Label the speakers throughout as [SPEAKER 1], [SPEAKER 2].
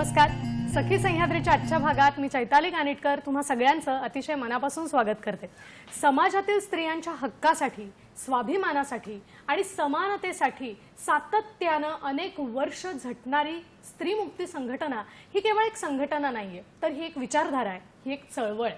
[SPEAKER 1] नमस्कार. सखी सह्याद्रीच्या आजच्या भागात मी चैताली कानिटकर तुम्हा सगळ्यांचं अतिशय मनापासून स्वागत करते. समाजातील स्त्रियांच्या हक्कासाठी, स्वाभिमानासाठी आणि समानतेसाठी सातत्यानं अनेक वर्ष झटणारी स्त्री मुक्ती संघटना ही केवळ एक संघटना नाहीये, तर ही एक विचारधारा आहे, ही एक चळवळ आहे.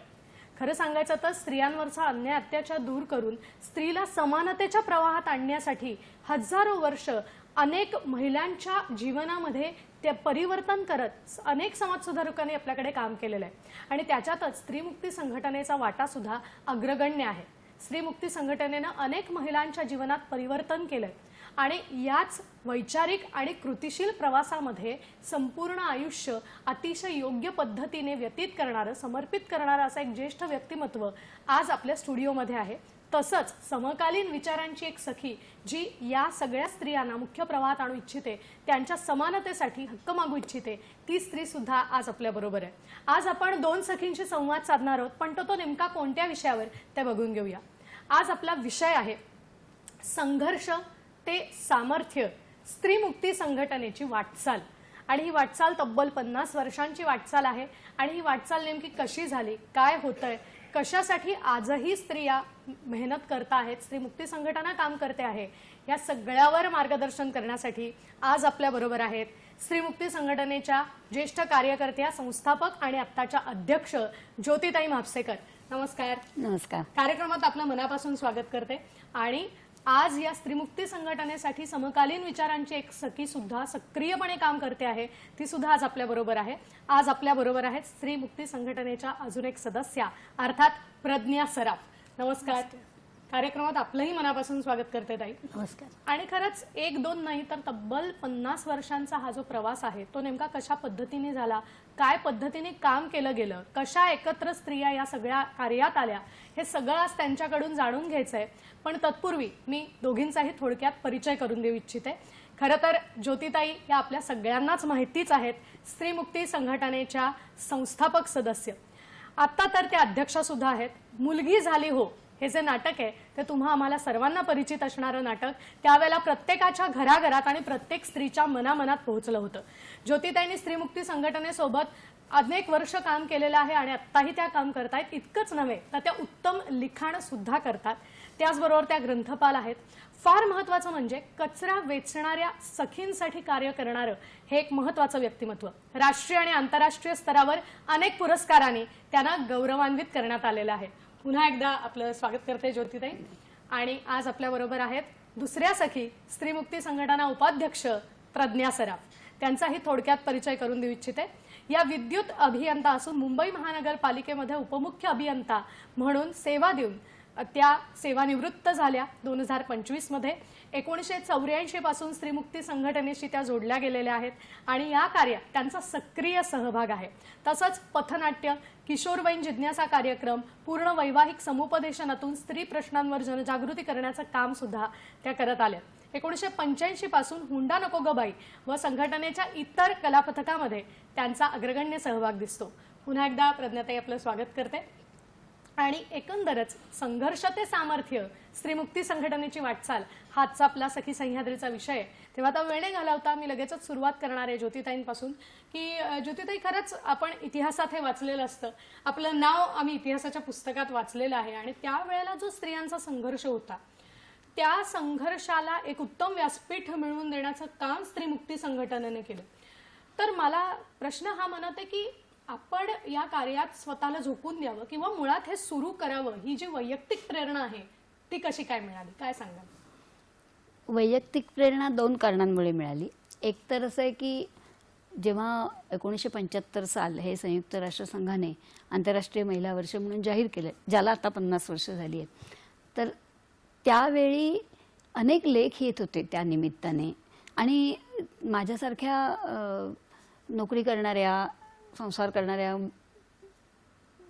[SPEAKER 1] खरं सांगायचं तर स्त्रियांवरचा अन्याय अत्याचार दूर करून स्त्रीला समानतेच्या प्रवाहात आणण्यासाठी हजारो वर्ष अनेक महिलांच्या जीवनामध्ये ते परिवर्तन करत अनेक समाजसुधारकांनी आपल्याकडे काम केलेलं आहे आणि त्याच्यातच स्त्री मुक्ती संघटनेचा वाटा सुद्धा अग्रगण्य आहे. स्त्री मुक्ती संघटनेनं अनेक महिलांच्या जीवनात परिवर्तन केलंय आणि याच वैचारिक आणि कृतिशील प्रवासामध्ये संपूर्ण आयुष्य अतिशय योग्य पद्धतीने व्यतीत करणारं, समर्पित करणारं असं एक ज्येष्ठ व्यक्तिमत्व आज आपल्या स्टुडिओमध्ये आहे. तसंच समकालीन विचारांची एक सखी जी या सगळ्या स्त्रियांना मुख्य प्रवाहात आणू इच्छिते, त्यांच्या समानतेसाठी हक्क मागू इच्छिते, ती स्त्री सुद्धा आज आपल्या बरोबर आहे. आज आपण दोन सखींशी संवाद साधणार आहोत, पण तो नेमका कोणत्या विषयावर ते बघून घेऊया. आज आपला विषय आहे संघर्ष ते सामर्थ्य, स्त्री मुक्ती संघटनेची वाटचाल. आणि ही वाटचाल तब्बल 50 वर्षांची वाटचाल आहे आणि ही वाटचाल नेमकी कशी झाली, काय होतंय, कशासाठी आजही स्त्रिया मेहनत करत आहेत, स्त्री मुक्ती संघटना काम करते आहे, या सगळ्यावर मार्गदर्शन करण्यासाठी आज आपल्या बरोबर आहेत स्त्री मुक्ती संघटनेच्या ज्येष्ठ कार्यकर्त्या, संस्थापक आणि आत्ताच्या अध्यक्ष ज्योतिताई म्हापसेकर. नमस्कार.
[SPEAKER 2] नमस्कार.
[SPEAKER 1] कार्यक्रमात आपलं मनापासून स्वागत करते. आणि आज या स्त्रीमुक्ती संघटनेसाठी समकालीन विचारांची एक सखी सुद्धा सक्रियपणे काम करते आहे, ती सुद्धा आज आपल्या बरोबर आहे. आज आपल्या बरोबर आहेत स्त्री मुक्ती संघटनेच्या अजून एक सदस्या अर्थात प्रज्ञा सराफ. नमस्कार. कार्यक्रमात आपलंही मनापासून स्वागत करते ताई.
[SPEAKER 2] नमस्कार.
[SPEAKER 1] आणि खरंच एक दोन नाही तर तब्बल 50 वर्षांचा हा जो प्रवास आहे तो नेमका कशा पद्धतीने झाला, काय पद्धतीने काम केलं गेलं, कशा एकत्र स्त्रिया या सगळ्या कार्यात आल्या, हे सगळं आज त्यांच्याकडून जाणून घ्यायचंय. पण तत्पूर्वी मी दोघींचाही थोडक्यात परिचय करून देऊ इच्छिते. खरं तर ज्योतिताई या आपल्या सगळ्यांनाच माहितीच आहेत, स्त्री मुक्ती संघटनेच्या संस्थापक सदस्य, आता तर त्या अध्यक्षा सुद्धा आहेत. मुलगी झाली हो हे जे नाटक आहे ते तुम्हा आम्हाला सर्वांना परिचित असणारं नाटक त्यावेळेला प्रत्येकाच्या घराघरात आणि प्रत्येक स्त्रीच्या मनामनात पोहोचलं होतं. ज्योतिताईंनी स्त्री मुक्ती संघटनेसोबत अनेक वर्ष काम केलेलं आहे आणि आत्ताही त्या काम करतायत. इतकंच नव्हे तर त्या उत्तम लिखाण सुद्धा करतात. त्याचबरोबर त्या ग्रंथपाल आहेत. फार महत्त्वाचं म्हणजे कचरा वेचणाऱ्या सखींसाठी कार्य करणारं हे एक महत्त्वाचं व्यक्तिमत्व. राष्ट्रीय आणि आंतरराष्ट्रीय स्तरावर अनेक पुरस्कारांनी त्यांना गौरवान्वित करण्यात आलेलं आहे. पुन्हा एकदा आपलं स्वागत करते ज्योतिताई. आणि आज आपल्या बरोबर आहेत दुसऱ्या सखी, स्त्री मुक्ती संघटना उपाध्यक्ष प्रज्ञा सराफ. त्यांचाही थोडक्यात परिचय करून देऊ इच्छिते. या विद्युत अभियंता असून मुंबई महानगरपालिकेमध्ये उपमुख्य अभियंता म्हणून सेवा देऊन त्या सेवानिवृत्त झाल्या 2025 मध्ये. 1984 पासून स्त्री मुक्ती संघटनेशी त्या जोडल्या गेलेल्या आहेत आणि या कार्यात त्यांचा सक्रिय सहभाग आहे. तसंच पथनाट्य, किशोरवयीन जिज्ञासा कार्यक्रम, पूर्ण वैवाहिक समुपदेशनातून स्त्री प्रश्नांवर जनजागृती करण्याचं काम सुद्धा त्या करत आल्या. 1985 पासून हुंडा नको ग बाई व संघटनेच्या इतर कलापथकामध्ये त्यांचा अग्रगण्य सहभाग दिसतो. पुन्हा एकदा प्रज्ञाताई आपलं स्वागत करते. आणि एकंदरच संघर्ष ते सामर्थ्य, स्त्री मुक्ती संघटनेची वाटचाल हाचा आपला सखी सह्याद्रीचा विषय. तेव्हा आता वेळ घालवता मी लगेचच सुरुवात करणार आहे ज्योतिताईंपासून की ज्योतिताई, खरंच आपण इतिहासात हे वाचलेलं असतं, आपलं नाव आम्ही इतिहासाच्या पुस्तकात वाचलेलं आहे आणि त्यावेळेला जो स्त्रियांचा संघर्ष होता त्या संघर्षाला एक उत्तम व्यासपीठ मिळवून देण्याचं काम स्त्री मुक्ती संघटनेने केलं. तर मला प्रश्न हा म्हणत आहे की आपण या कार्यात स्वतःला झोकून द्यावं किंवा मुळात हे सुरू करावं, ही जी वैयक्तिक प्रेरणा आहे ती कशी काय मिळाली, काय सांगाल?
[SPEAKER 2] वैयक्तिक प्रेरणा 2 कारणांमुळे मिळाली. एक तर असं आहे की जेव्हा 1975 साल हे संयुक्त राष्ट्रसंघाने आंतरराष्ट्रीय महिला वर्ष म्हणून जाहीर केलं, ज्याला आता 50 वर्ष झाली आहेत, तर त्यावेळी अनेक लेख येत होते त्या निमित्ताने. आणि माझ्यासारख्या नोकरी करणाऱ्या, संसार करणाऱ्या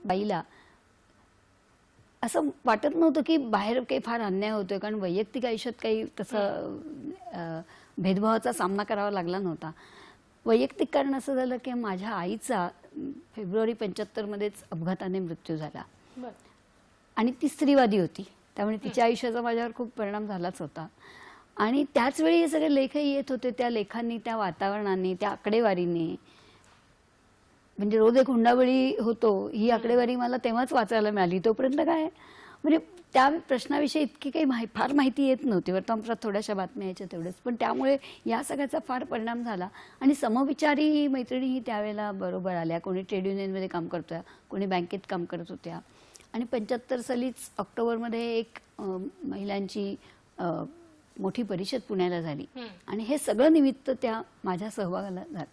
[SPEAKER 2] बाईला असं वाटत नव्हतं की बाहेर काही फार अन्याय होतोय, कारण वैयक्तिक आयुष्यात काही तसं भेदभावाचा सामना करावा लागला नव्हता. वैयक्तिक कारण असं झालं की माझ्या आईचा फेब्रुवारी 75 मध्येच अपघाताने मृत्यू झाला आणि ती स्त्रीवादी होती, त्यामुळे तिच्या आयुष्याचा माझ्यावर खूप परिणाम झालाच होता. आणि त्याच वेळी हे सगळे लेखही येत होते. त्या लेखांनी, त्या वातावरणाने, त्या आकडेवारीने म्हणजे रोज एक हुंडाबळी होतो ही आकडेवारी मला तेव्हाच वाचायला मिळाली. तोपर्यंत काय म्हणजे त्या प्रश्नाविषयी इतकी काही फार माहिती येत नव्हती. वर्तमानपत्रात थोड्याशा बातम्या यायच्या तेवढंच, पण त्यामुळे या सगळ्याचा फार परिणाम झाला. आणि समविचारी मैत्रिणीही त्यावेळेला बरोबर आल्या. कोणी ट्रेड युनियनमध्ये काम करतोय, कोणी बँकेत काम करत होत्या. आणि 75 सालीच ऑक्टोबरमध्ये एक महिलांची मोठी परिषद पुण्याला झाली आणि हे सगळं निमित्त त्या माझ्या सहभागाला झालं.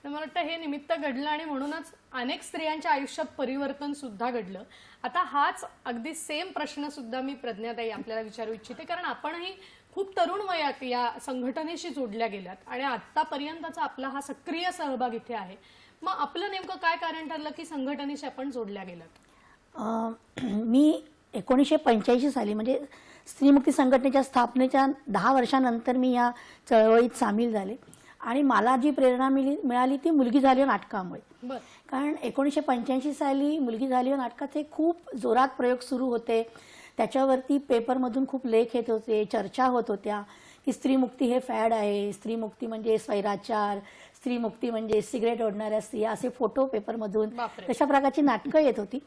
[SPEAKER 1] मला वाटतं हे निमित्त घडलं आणि म्हणूनच अनेक स्त्रियांच्या आयुष्यात परिवर्तन सुद्धा घडलं. आता हाच अगदी सेम प्रश्न सुद्धा मी प्रज्ञाताई आपल्याला विचारू इच्छिते, कारण आपणही खूप तरुण वयात या संघटनेशी जोडल्या गेल्यात आणि आतापर्यंतचा आपला हा सक्रिय सहभाग इथे आहे. मग आपलं नेमकं काय कारण ठरलं की संघटनेशी आपण जोडल्या गेलात?
[SPEAKER 3] मी 1985 साली म्हणजे स्त्रीमुक्ती संघटनेच्या स्थापनेच्या 10 वर्षानंतर मी या चळवळीत सामील झाले आणि मला जी प्रेरणा मिळाली ती मुलगी झाली नाटकामुळे. कारण 1985 साली मुलगी झाली नाटकाचे खूप जोरात प्रयोग सुरू होते. त्याच्यावरती पेपरमधून खूप लेख येत होते, चर्चा होत होत्या की स्त्रीमुक्ती हे फॅड आहे, स्त्रीमुक्ती म्हणजे स्वैराचार, स्त्रीमुक्ती म्हणजे सिगरेट ओढणाऱ्या स्त्रिया, असे फोटो पेपरमधून तशा प्रकारची नाटकं येत होती.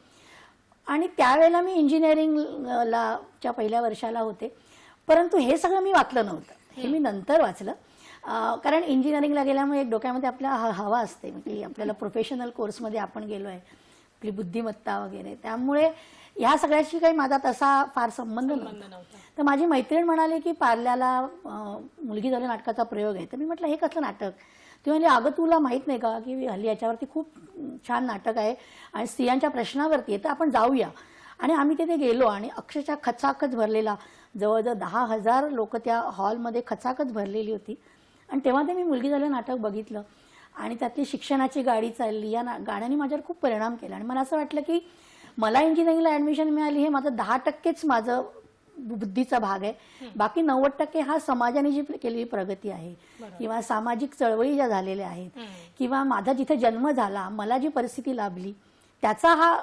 [SPEAKER 3] आणि त्यावेळेला मी इंजिनिअरिंगला च्या पहिल्या वर्षाला होते, परंतु हे सगळं मी वाचलं नव्हतं. हे मी नंतर वाचलं, कारण इंजिनिअरिंगला गेल्यामुळे एक डोक्यामध्ये आपला हवा असते की आपल्याला प्रोफेशनल कोर्समध्ये आपण गेलो आहे, आपली बुद्धिमत्ता वगैरे, त्यामुळे ह्या सगळ्याशी काही माझा तसा फार संबंध नव्हता. तर माझी मैत्रीण म्हणाली की पार्ल्याला मुलगी झाली नाटकाचा प्रयोग आहे. तर मी म्हटलं हे कसलं नाटक? ती म्हणली अगं तुला माहीत नाही का की हल्ली याच्यावरती खूप छान नाटक आहे आणि स्त्रियांच्या प्रश्नावरती आहे, तर आपण जाऊया. आणि आम्ही तिथे गेलो आणि अक्षरशः खचाखच भरलेला, जवळजवळ 10,000 लोक त्या हॉलमध्ये खचाखच भरलेली होती. आणि तेव्हा ते मी मुलगी झालं नाटक बघितलं आणि त्यातली शिक्षणाची गाडी चालली. या गाण्याने माझ्यावर खूप परिणाम केला आणि मला असं वाटलं की मला इंजिनिअरिंगला ॲडमिशन मिळाली हे माझं 10%च माझं बुद्धीचा भाग आहे, बाकी 90% हा समाजाने जी केलेली प्रगती आहे किंवा सामाजिक चळवळी ज्या झालेल्या आहेत किंवा माझा जिथे जन्म झाला, मला जी परिस्थिती लाभली त्याचा हा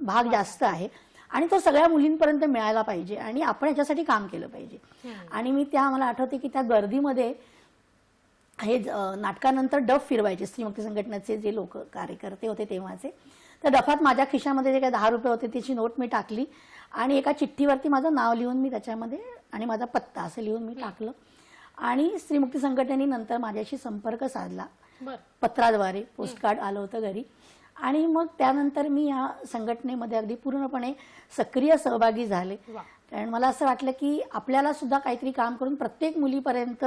[SPEAKER 3] भाग जास्त आहे आणि तो सगळ्या मुलींपर्यंत मिळायला पाहिजे आणि आपण याच्यासाठी काम केलं पाहिजे. आणि मी मला आठवते की त्या गर्दीमध्ये हे नाटकानंतर डफ फिरवायचे स्त्रीमुक्ती संघटनेचे जे लोक कार्यकर्ते होते तेव्हाचे. त्या डफात माझ्या खिशामध्ये जे काही 10 रुपये होते त्याची नोट मी टाकली आणि एका चिठ्ठीवरती माझं नाव लिहून मी त्याच्यामध्ये आणि माझा पत्ता असं लिहून मी टाकलं आणि स्त्रीमुक्ती संघटनेने नंतर माझ्याशी संपर्क साधला पत्राद्वारे. पोस्टकार्ड आलं होतं घरी आणि मग त्यानंतर मी या संघटनेमध्ये अगदी पूर्णपणे सक्रिय सहभागी झाले. कारण मला असं वाटलं की आपल्याला सुद्धा काहीतरी काम करून प्रत्येक मुलीपर्यंत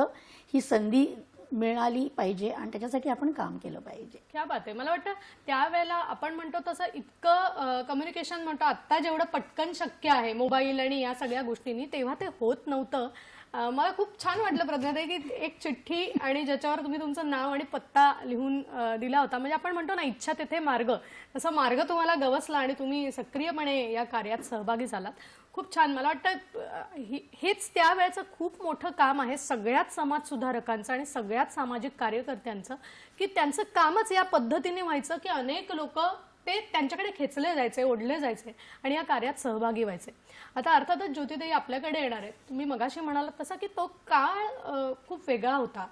[SPEAKER 3] ही संधी मिळाली पाहिजे आणि त्याच्यासाठी आपण काम केलं पाहिजे.
[SPEAKER 1] क्या बात आहे. मला वाटतं त्यावेळेला आपण म्हणतो तसं इतकं कम्युनिकेशन म्हणतो आता जेवढं पटकन शक्य आहे मोबाईल आणि या सगळ्या गोष्टींनी, तेव्हा ते होत नव्हतं. मला खूप छान वाटलं प्रज्ञाताई की एक चिठ्ठी आणि ज्याच्यावर तुम्ही तुमचं नाव आणि पत्ता लिहून दिला होता. म्हणजे आपण म्हणतो ना इच्छा तेथे मार्ग, तसा मार्ग तुम्हाला गवसला आणि तुम्ही सक्रियपणे या कार्यात सहभागी झालात. खूप छान. मला वाटतं हेच त्यावेळेचं खूप मोठं काम आहे सगळ्याच समाज सुधारकांचं आणि सगळ्याच सामाजिक कार्यकर्त्यांचं, की त्यांचं कामच या पद्धतीने व्हायचं की अनेक लोक ते त्यांच्याकडे खेचले जायचे, ओढले जायचे आणि या कार्यात सहभागी व्हायचे. आता अर्थातच ज्योतिताई आपल्याकडे येणार आहे. तुम्ही मगाशी म्हणालात तसा की तो काळ खूप वेगळा होता.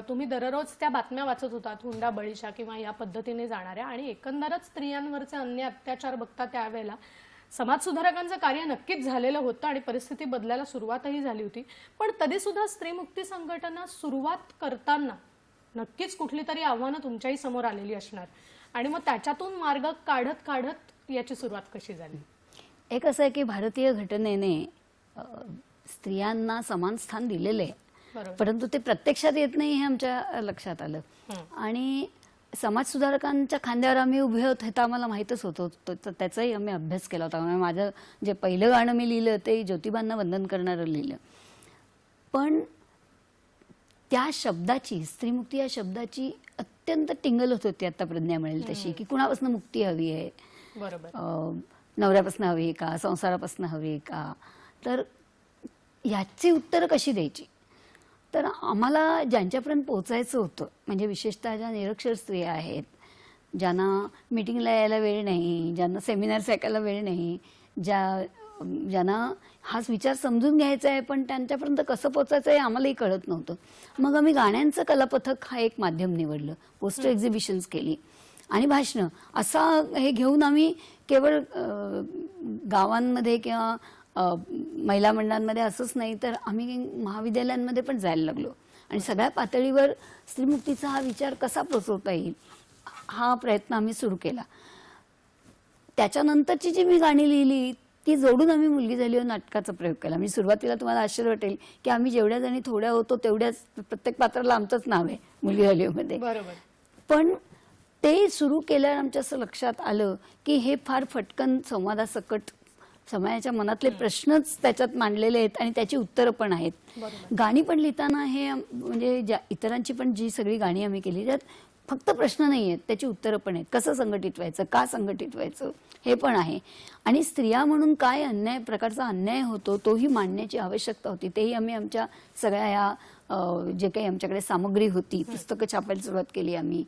[SPEAKER 1] तुम्ही दररोज त्या बातम्या वाचत होतात हुंडाबळीच्या किंवा या पद्धतीने जाणाऱ्या, आणि एकंदरच स्त्रियांवरचे अन्य अत्याचार बघता त्यावेळेला समाजसुधारकांचं कार्य नक्कीच झालेलं होतं आणि परिस्थिती बदलायला सुरुवातही झाली होती. पण तरी सुद्धा स्त्रीमुक्ती संघटना सुरुवात करताना नक्कीच कुठली तरी आव्हानं तुमच्याही समोर आलेली असणार आणि मग त्याच्यातून मार्ग काढत काढत याची सुरुवात कशी झाली?
[SPEAKER 2] एक असं आहे की भारतीय घटनेने स्त्रियांना समान स्थान दिलेले आहे, परंतु ते प्रत्यक्षात येत नाही हे आमच्या लक्षात आलं. आणि समाज सुधारकांच्या खांद्यावर आम्ही उभे होत हे तर आम्हाला माहीतच होतं, त्याचाही आम्ही अभ्यास केला होता. माझं जे पहिलं गाणं मी लिहिलं ते ज्योतिबांना वंदन करणारं लिहिलं, पण त्या शब्दाची, स्त्रीमुक्ती या शब्दाची अत्यंत टिंगल होत होती आता प्रज्ञा मिळेल तशी, की कुणापासून मुक्ती हवी आहे, नवऱ्यापासून हवी आहे का, संसारापासून हवी आहे का, तर ह्याची उत्तरं कशी द्यायची. तर आम्हाला ज्यांच्यापर्यंत पोहोचायचं होतं, म्हणजे विशेषतः ज्या निरक्षर स्त्रिया आहेत, ज्यांना मीटिंगला यायला वेळ नाही, ज्यांना सेमिनार्स ऐकायला वेळ नाही, ज्यांना हाच विचार समजून घ्यायचा आहे पण त्यांच्यापर्यंत कसं पोहोचायचं आहे आम्हालाही कळत नव्हतं. मग आम्ही गाण्यांचं कलापथक हा एक माध्यम निवडलं, पोस्टर एक्झिबिशन्स केली आणि भाषणं असं हे घेऊन आम्ही केवळ गावांमध्ये किंवा महिला मंडळांमध्ये असंच नाही तर आम्ही महाविद्यालयांमध्ये पण जायला लागलो आणि सगळ्या पातळीवर स्त्रीमुक्तीचा हा विचार कसा पोचवता येईल हा प्रयत्न आम्ही सुरू केला. त्याच्यानंतरची जी मी गाणी लिहिली ती जोडून आम्ही मुलगी झाली हो नाटकाचा प्रयोग केला. मी सुरुवातीला तुम्हाला आश्चर्य वाटेल की आम्ही जेवढ्या जणी थोड्या होतो तेवढ्याच प्रत्येक पात्राला आमचंच नाव आहे मुलगी झाली मध्ये.
[SPEAKER 1] बरोबर.
[SPEAKER 2] पण ते सुरू केल्यावर आमच्या असं लक्षात आलं की हे फार फटकन संवादासकट समाजाच्या मनातले प्रश्नच त्याच्यात मांडलेले आहेत आणि त्याची उत्तरं पण आहेत. गाणी पण लिहिताना हे म्हणजे इतरांची पण जी सगळी गाणी आम्ही केली त्यात फक्त प्रश्न नाही आहेत त्याची उत्तरं पण आहेत. कसं संघटित व्हायचं, का संघटित व्हायचं हे पण आहे आणि स्त्रिया म्हणून काय प्रकारचा अन्याय होतो तोही मांडण्याची आवश्यकता होती. तेही आम्ही आमच्या सगळ्या ह्या जे काही आमच्याकडे सामग्री होती पुस्तकं छापायला सुरुवात केली आम्ही.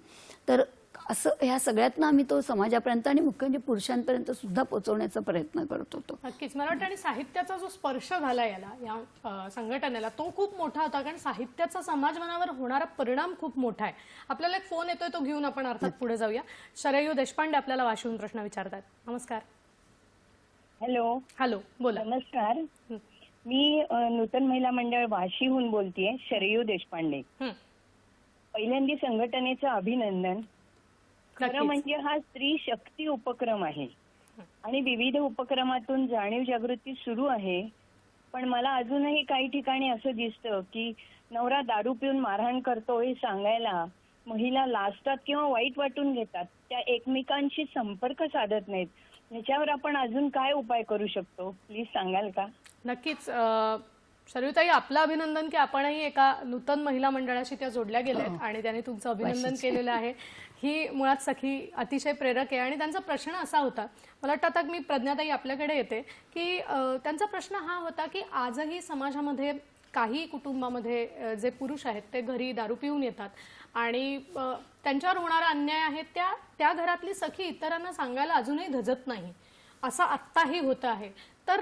[SPEAKER 2] तर असं ह्या सगळ्यातनं आम्ही तो समाजापर्यंत आणि मुख्य म्हणजे पुरुषांपर्यंत सुद्धा पोहोचवण्याचा प्रयत्न करत होतो.
[SPEAKER 1] नक्कीच. मला वाटतं आणि साहित्याचा जो स्पर्श झाला याला या संघटनेला तो खूप मोठा होता कारण साहित्याचा समाज मनावर होणारा परिणाम खूप मोठा आहे. आपल्याला एक फोन येतोय तो घेऊन आपण अर्थात पुढे जाऊया. शरयू देशपांडे आपल्याला वाशिवून प्रश्न विचारतात. नमस्कार.
[SPEAKER 4] हॅलो.
[SPEAKER 1] हॅलो, बोला.
[SPEAKER 4] नमस्कार. मी नूतन महिला मंडळ वाशीहून बोलतेय, शरयू देशपांडे. पहिल्यांदा संघटनेचं अभिनंदन. खरं म्हणजे हा स्त्री शक्ती उपक्रम आहे आणि विविध उपक्रमातून जाणीव जागृती सुरू आहे. पण मला अजूनही काही ठिकाणी असं दिसतं की नवरा दारू पिऊन मारहाण करतो हे सांगायला महिला लाजतात किंवा वाईट वाटून घेतात. त्या एकमेकांशी संपर्क साधत नाहीत. याच्यावर आपण अजून काय उपाय करू शकतो प्लीज सांगाल का?
[SPEAKER 1] नक्कीच. शरयूताई, आपलं अभिनंदन की आपणही एका नूतन महिला मंडळाशी त्या जोडल्या गेल्यात आणि त्यांनी तुमचं अभिनंदन केलेलं आहे. ही मुळात सखी अतिशय प्रेरक आहे आणि त्यांचा प्रश्न असा होता, मला वाटतं आता मी प्रज्ञाताई आपल्याकडे येते, की त्यांचा प्रश्न हा होता की आजही समाजामध्ये काही कुटुंबामध्ये जे पुरुष आहेत ते घरी दारू पिऊन येतात आणि त्यांच्यावर होणारा अन्याय आहे त्या घरातली सखी इतरांना सांगायला अजूनही धजत नाही, असं आत्ताही होतं आहे. तर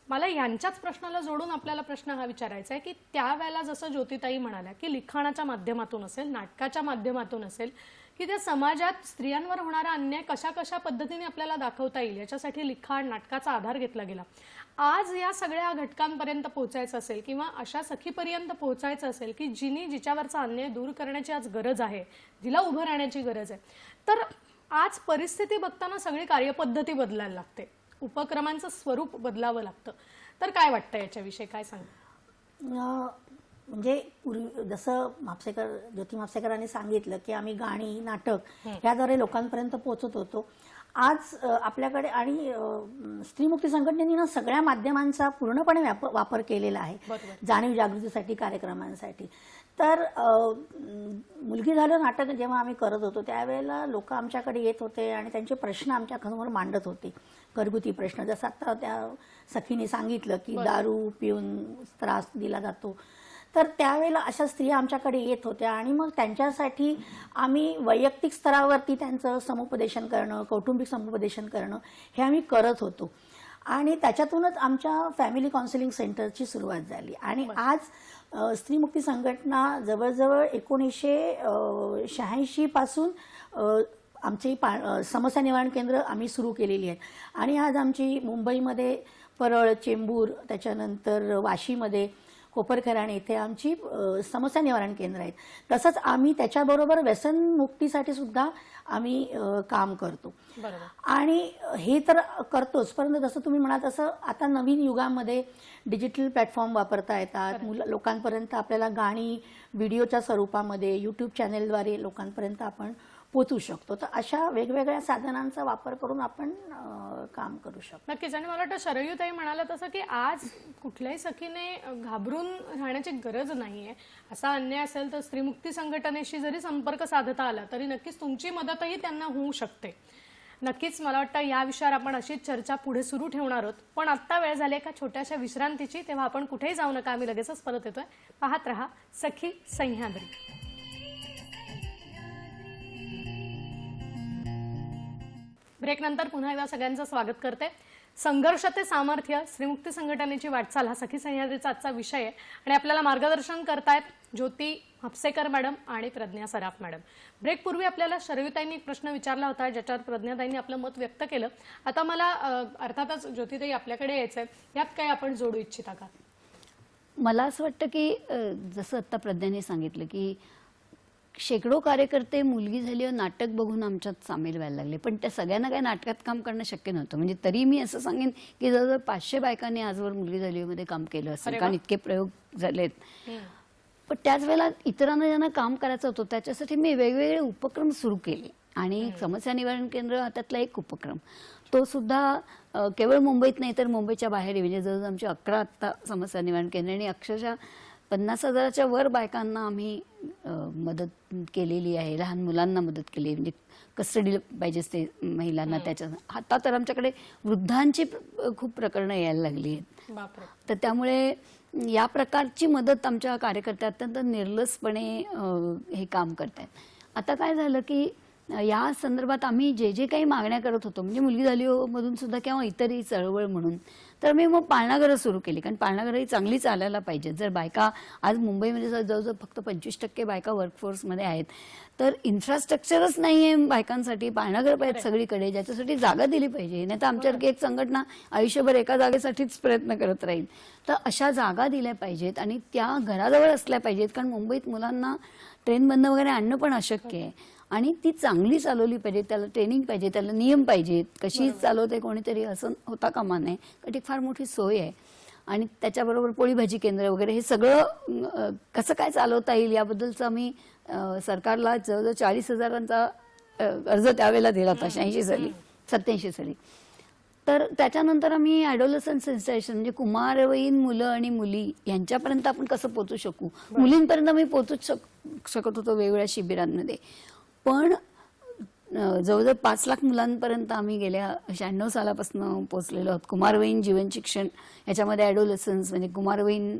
[SPEAKER 1] मला यांच्याच प्रश्नाला जोडून आपल्याला प्रश्न हा विचारायचा आहे की त्यावेळेला जसं ज्योतिताई म्हणाल्या की लिखाणाच्या माध्यमातून असेल, नाटकाच्या माध्यमातून असेल, की त्या समाजात स्त्रियांवर होणारा अन्याय कशा कशा पद्धतीने आपल्याला दाखवता येईल याच्यासाठी लिखाण, नाटकाचा आधार घेतला गेला. आज या सगळ्या घटकांपर्यंत पोहोचायचं असेल किंवा अशा सखीपर्यंत पोहोचायचं असेल की जिच्यावरचा अन्याय दूर करण्याची आज गरज आहे, जिला उभं राहण्याची गरज आहे, तर आज परिस्थिती बघताना सगळी कार्यपद्धती बदलायला लागते, उपक्रमांचं स्वरूप बदलावं लागतं. तर काय वाटतं याच्याविषयी, काय सांगा?
[SPEAKER 3] म्हणजे जसं ज्योती म्हापसेकरांनी सांगितलं की आम्ही गाणी, नाटक याद्वारे लोकांपर्यंत पोहोचत होतो. आज आपल्याकडे आणि स्त्रीमुक्ती संघटनेने ना सगळ्या माध्यमांचा पूर्णपणे वापर केलेला आहे जाणीव जागृतीसाठी, कार्यक्रमांसाठी. तर मुलगी झालं नाटक जेव्हा आम्ही करत होतो त्यावेळेला लोक आमच्याकडे येत होते आणि त्यांचे प्रश्न आमच्या समोर मांडत होते, घरगुती प्रश्न. जसं आता त्या सखीने सांगितलं की दारू पिऊन त्रास दिला जातो, तर त्यावेळेला अशा स्त्रिया आमच्याकडे येत होत्या आणि मग त्यांच्यासाठी आम्ही वैयक्तिक स्तरावरती त्यांचं समुपदेशन करणं, कौटुंबिक समुपदेशन करणं हे आम्ही करत होतो आणि त्याच्यातूनच आमच्या फॅमिली काउन्सिलिंग सेंटरची सुरुवात झाली. आणि आज स्त्रीमुक्ती संघटना जवळजवळ 1986 पासून आमची समस्या निवारण केंद्र आम्ही सुरू केलेली आहेत आणि आज आमची मुंबईमध्ये परळ, चेंबूर, त्याच्यानंतर वाशीमध्ये कोपरखैराणे इथे आमची समस्या निवारण केंद्र आहेत. तसंच आम्ही त्याच्याबरोबर व्यसनमुक्तीसाठी सुद्धा आम्ही काम करतो आणि हे तर करतोच, परंतु जसं तुम्ही म्हणाल तसं आता नवीन युगामध्ये डिजिटल प्लॅटफॉर्म वापरता येतात. लोकांपर्यंत आपल्याला गाणी व्हिडिओच्या स्वरूपामध्ये यूट्यूब चॅनेलद्वारे लोकांपर्यंत आपण पोचू शकतो. तर अशा वेगवेगळ्या साधनांचा वापर करून आपण काम करू शकतो.
[SPEAKER 1] नक्कीच. आणि मला वाटतं शरयूताई म्हणाला तसं की आज कुठल्याही सखीने घाबरून राहण्याची गरज नाहीये. असा अन्याय असेल तर स्त्रीमुक्ती संघटनेशी जरी संपर्क साधता आला तरी नक्कीच तुमची मदतही त्यांना होऊ शकते. नक्कीच मला वाटतं या विषयावर आपण अशीच चर्चा पुढे सुरू ठेवणार आहोत. पण आत्ता वेळ झाली एका छोट्याशा विश्रांतीची, तेव्हा आपण कुठेही जाऊ नका, आम्ही लगेचच परत येतोय. पाहत रहा सखी सह्याद्री. ब्रेक नंतर पुन्हा एकदा सगळ्यांचं स्वागत करते. संघर्ष ते सामर्थ्य, स्त्रीमुक्ती संघटनेची वाटचाल हा सखी सह्याद्रीचा आजचा विषय आहे आणि आपल्याला मार्गदर्शन करतायत ज्योती हापसेकर मॅडम आणि प्रज्ञा सराफ मॅडम. ब्रेकपूर्वी आपल्याला शरयूताईंनी एक प्रश्न विचारला होता ज्याच्यावर प्रज्ञाताईंनी आपलं मत व्यक्त केलं. आता मला अर्थातच ज्योतिताई आपल्याकडे यायचंय, यात काय आपण जोडू इच्छिता का?
[SPEAKER 2] मला असं वाटतं की जसं आत्ता प्रज्ञाने सांगितलं की शेकडो कार्यकर्ते मुलगी झाल्यावर नाटक बघून आमच्यात सामील व्हायला लागले, पण त्या सगळ्यांना काय नाटकात काम करणं शक्य नव्हतं. म्हणजे तरी मी असं सांगेन की जवळजवळ 500 बायकांनी आजवर मुलगी झाल्यामध्ये काम केलं असेल, कारण इतके प्रयोग झालेत. पण त्याच वेळेला इतरांना ज्यांना काम करायचं होतं त्याच्यासाठी मी वेगवेगळे उपक्रम सुरू केले आणि समस्या निवारण केंद्र हा त्यातला एक उपक्रम. तो सुद्धा केवळ मुंबईत नाही तर मुंबईच्या बाहेर, म्हणजे जवळजवळ आमचे 11 आत्ता समस्या निवारण केंद्र आणि अक्षरशः 50,000च्या वर बायकांना आम्ही मदत केलेली आहे. लहान मुलांना मदत केली, म्हणजे कस्टडीला पाहिजे ते महिलांना. त्याच्या आता तर आमच्याकडे वृद्धांची खूप प्रकरणं यायला लागली आहेत.
[SPEAKER 1] बापरे.
[SPEAKER 2] तर त्यामुळे या प्रकारची मदत आमच्या कार्यकर्ते अत्यंत निर्लसपणे हे काम करतायत. आता काय झालं की या संदर्भात आम्ही जे जे काही मागण्या करत होतो, म्हणजे मुलगी झाली हो मधून सुद्धा किंवा इतरही चळवळ म्हणून, तर मी मग पाळणाघरं सुरू केली. कारण पाळणाघरं ही चांगली चालायला पाहिजेत. जर बायका आज मुंबईमध्ये जवळजवळ फक्त 25% बायका वर्कफोर्समध्ये आहेत, तर इन्फ्रास्ट्रक्चरच नाही आहे बायकांसाठी. पाळणाघरं पाहिजेत सगळीकडे, ज्याच्यासाठी जागा दिली पाहिजे. नाही तर आमच्यासारखी एक संघटना आयुष्यभर एका जागेसाठीच प्रयत्न करत राहील. तर अशा जागा दिल्या पाहिजेत आणि त्या घराजवळ असल्या पाहिजेत, कारण मुंबईत मुलांना ट्रेनमधनं वगैरे आणणं पण अशक्य आहे. आणि ती चांगली चालवली पाहिजे, त्याला ट्रेनिंग पाहिजे, त्याला नियम पाहिजेत. कशी चालवते कोणीतरी असं होता कामा नये, कारण ती फार मोठी सोय आहे. आणि त्याच्याबरोबर पोळी भाजी केंद्र वगैरे हे सगळं कसं काय चालवता येईल याबद्दलचं आम्ही सरकारला जवळजवळ 40,000चा अर्ज त्यावेळेला दिला होता 87 साली. तर त्याच्यानंतर आम्ही ॲडोलसन्ट सेन्सिटायझेशन, म्हणजे कुमारवयीन मुलं आणि मुली यांच्यापर्यंत आपण कसं पोहोचू शकू, मुलींपर्यंत आम्ही पोहोचूच शकत होतो वेगवेगळ्या शिबिरांमध्ये. पण जवळजवळ 5 लाख मुलांपर्यंत आम्ही गेल्या 96 सालापासून पोहोचलेलो आहोत. कुमारवयीन जीवन शिक्षण, याच्यामध्ये ॲडोलसन्स म्हणजे कुमारवयीन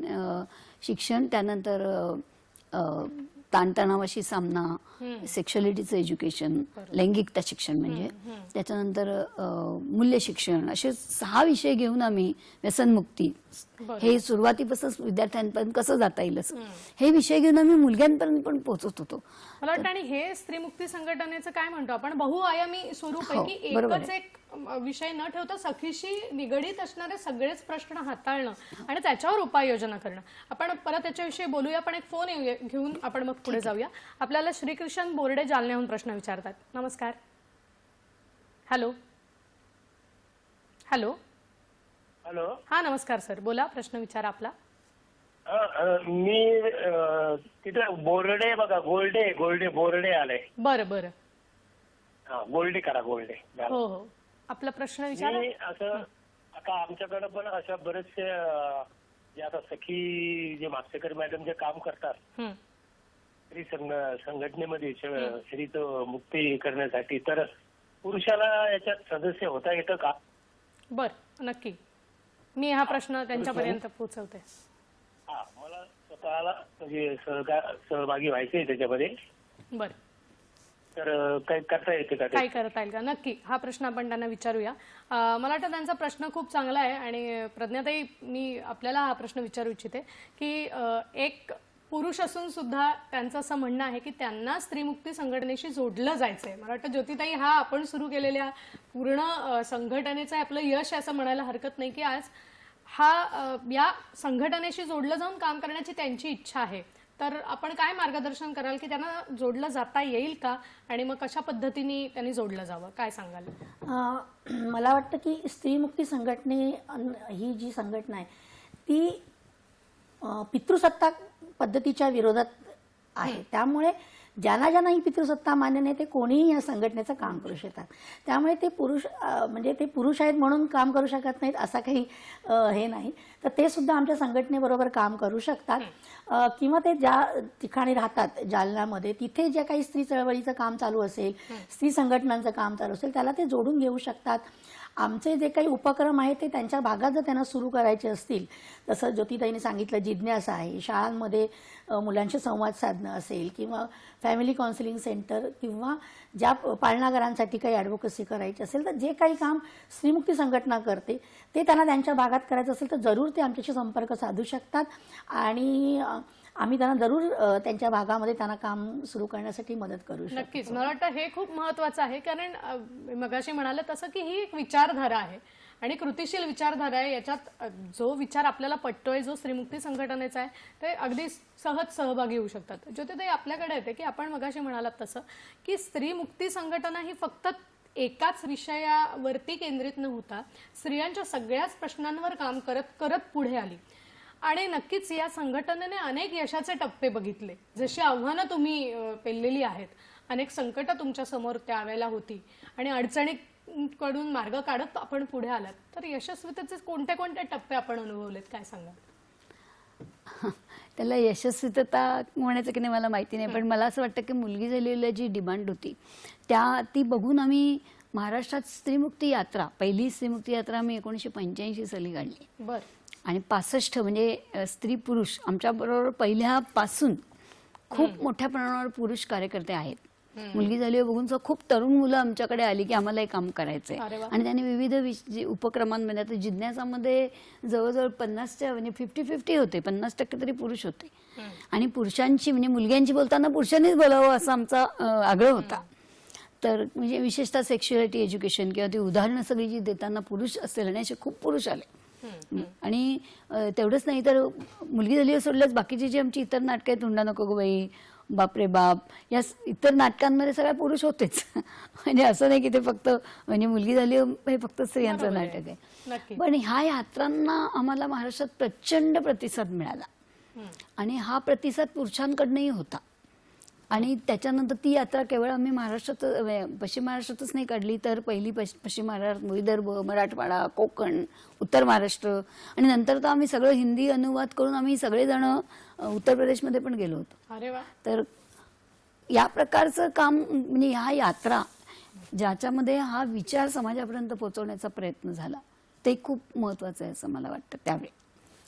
[SPEAKER 2] शिक्षण, त्यानंतर ताणतणावाशी सामना, सेक्शुअलिटीचं एज्युकेशन, लैंगिकता शिक्षण, म्हणजे त्याच्यानंतर मूल्य शिक्षण, असे 6 विषय घेऊन आम्ही व्यसनमुक्ती, हे सुरुवातीपासून विद्यार्थ्यांपर्यंत कसं जाता येईल असं हे विषय घेऊन आम्ही मुलग्यांपर्यंत पण पोहोचत होतो.
[SPEAKER 1] मला वाटतं आणि हे स्त्रीमुक्ती संघटनेचं काय म्हणतो आपण, बहुआयामी स्वरूपापैकी एकच एक विषय न ठेवता सखीशी निगडीत असणारे सगळेच प्रश्न हाताळणं आणि त्याच्यावर उपाययोजना करणं. आपण परत त्याच्याविषयी बोलूया, पण एक फोन घेऊन आपण मग पुढे जाऊया. आपल्याला श्रीकृष्ण बोर्डे जालन्याहून प्रश्न विचारतात. नमस्कार. Hello hello
[SPEAKER 5] hello.
[SPEAKER 1] हा नमस्कार सर, बोला, प्रश्न विचारा आपला.
[SPEAKER 5] मी तिथे बोर्डे बघा, गोल्डे बोर्डे आले.
[SPEAKER 1] बरं बरं.
[SPEAKER 5] गोल्डे करा, गोल्डे.
[SPEAKER 1] हो हो, आपला प्रश्न विचारा.
[SPEAKER 5] मी असं आता आमच्याकडे पण अशा बरेचसे जे आता सखी जे मापसेकर मॅडम जे काम करतात स्त्री संघटनेमध्ये स्त्रीच मुक्ती करण्यासाठी, तर पुरुषाला याच्यात सदस्य होता येतं का?
[SPEAKER 1] बर, नक्की. मी हा प्रश्न त्यांच्यापर्यंत पोहोचवते.
[SPEAKER 5] हा, मला स्वतःला म्हणजे सहभागी व्हायचंय त्याच्यामध्ये.
[SPEAKER 1] बर,
[SPEAKER 5] तर काही करता येते का?
[SPEAKER 1] काय करता येईल का? नक्की, हा प्रश्न आपण त्यांना विचारूया. मला वाटतं त्यांचा प्रश्न खूप चांगला आहे आणि प्रज्ञाताई, मी आपल्याला हा प्रश्न विचारू इच्छिते की एक पुरुष असून सुद्धा त्यांचं असं म्हणणं आहे की त्यांना स्त्रीमुक्ती संघटनेशी जोडलं जायचंय. मला वाटतं ज्योतिताई, हा आपण सुरू केलेल्या पूर्ण संघटनेचं आपलं यश असं म्हणायला हरकत नाही की आज हा या संघटनेशी जोडलं जाऊन काम करण्याची त्यांची इच्छा आहे. तर आपण काय मार्गदर्शन कराल की त्यांना जोडलं जाता येईल का आणि मग कशा पद्धतीने त्यांनी जोडलं जावं, काय सांगाल?
[SPEAKER 3] मला वाटतं की स्त्रीमुक्ती संघटने ही जी संघटना आहे ती पितृसत्ताक पद्धतीच्या विरोधात आहे. त्यामुळे ज्यांना ही पितृसत्ता मान्य नाही ते कोणीही या संघटनेचं काम करू शकतात. त्यामुळे ते पुरुष म्हणजे ते पुरुष आहेत म्हणून काम करू शकत नाहीत असा काही हे नाही. तर ते सुद्धा आमच्या संघटनेबरोबर काम करू शकतात किंवा ते ज्या ठिकाणी राहतात जालन्यामध्ये तिथे जे काही स्त्री चळवळीचं काम चालू असेल, स्त्री संघटनांचं काम चालू असेल, त्याला ते जोडून घेऊ शकतात. आमचे जे काही उपक्रम आहेत ते त्यांच्या भागात जर त्यांना सुरू करायचे असतील, तसं ज्योतिताईंनी सांगितलं जिज्ञासा आहे, शाळांमध्ये मुलांशी संवाद साधणं असेल किंवा फॅमिली काउन्सिलिंग सेंटर किंवा ज्या पाळणाघरांसाठी काही ॲडव्होकसी करायची असेल तर जे काही काम स्त्रीमुक्ती संघटना करते ते त्यांना त्यांच्या भागात करायचं असेल तर जरूर ते आमच्याशी संपर्क साधू शकतात आणि आम्ही त्यांना जरूर त्यांच्या भागामध्ये त्यांना काम सुरू करण्यासाठी मदत करू शकतो.
[SPEAKER 1] नक्कीच मला वाटतं हे खूप महत्वाचं आहे, कारण मगाशी म्हणाले तसं की ही एक विचारधारा आहे आणि कृतिशील विचारधारा आहे. याच्यात जो विचार आपल्याला पटतोय, जो स्त्रीमुक्ती संघटनेचा आहे, ते अगदी सहज सहभागी होऊ शकतात. ज्योतिताई, आपल्याकडे येते की आपण मगाशी म्हणालात तसं की स्त्रीमुक्ती संघटना ही फक्त एकाच विषयावरती केंद्रित न होता स्त्रियांच्या सगळ्याच प्रश्नांवर काम करत करत पुढे आली आणि नक्कीच या संघटनेने अनेक यशाचे टप्पे बघितले. जशी आव्हानं तुम्ही पेललेली आहेत, अनेक संकट तुमच्या समोर त्यावेळेला होती आणि अडचणीकडून मार्ग काढत आपण पुढे आलात, तर यशस्वीतेचे कोणते कोणते टप्पे आपण अनुभवलेत, काय सांगाल?
[SPEAKER 2] त्याला यशस्वीता म्हणायचं की नाही मला माहिती नाही, पण मला असं वाटतं की मुलगी झालेली जी डिमांड होती ती बघून आम्ही महाराष्ट्रात स्त्रीमुक्ती यात्रा, पहिली स्त्रीमुक्ती यात्रा आम्ही 1985 साली काढली.
[SPEAKER 1] बर.
[SPEAKER 2] आणि 65 म्हणजे स्त्री पुरुष आमच्याबरोबर पहिल्यापासून खूप मोठ्या प्रमाणावर पुरुष कार्यकर्ते आहेत. मुलगी झाली बघून खूप तरुण मुलं आमच्याकडे आली की आम्हाला हे काम करायचंय आणि त्यांनी विविध उपक्रमांमध्ये, आता जिज्ञासामध्ये जवळजवळ 50च्या म्हणजे 50-50 होते, 50% तरी पुरुष होते आणि पुरुषांची म्हणजे मुलग्यांची बोलताना पुरुषांनीच बोलावं असा आमचा आग्रह होता. तर म्हणजे विशेषतः सेक्शुअलिटी एज्युकेशन किंवा ती उदाहरणं सगळी जी देताना पुरुष असेल आणि असे खूप पुरुष आले. आणि तेवढंच नाही तर मुलगी झाली सोडल्यास बाकीची जी आमची इतर नाटकं आहेत, हुंडा नको गो बाई, बापरे बाप, या इतर नाटकांमध्ये सगळे पुरुष होतेच. म्हणजे असं नाही की ते फक्त म्हणजे मुलगी झाली हे फक्त स्त्रियांचं नाटक आहे. पण ह्या यात्रांना आम्हाला महाराष्ट्रात प्रचंड प्रतिसाद मिळाला आणि हा प्रतिसाद पुरुषांकडनंही होता. आणि त्याच्यानंतर ती यात्रा केवळ आम्ही पश्चिम महाराष्ट्रातच नाही काढली, तर पहिली पश्चिम महाराष्ट्र, विदर्भ, मराठवाडा, कोकण, उत्तर महाराष्ट्र आणि नंतर तर आम्ही सगळं हिंदी अनुवाद करून आम्ही सगळेजण उत्तर प्रदेशमध्ये पण गेलो होतो.
[SPEAKER 1] अरे वा.
[SPEAKER 2] तर या प्रकारचं काम म्हणजे ह्या यात्रा ज्याच्यामध्ये हा विचार समाजापर्यंत पोहोचवण्याचा प्रयत्न झाला ते खूप महत्वाचं आहे असं मला वाटतं त्यावेळी.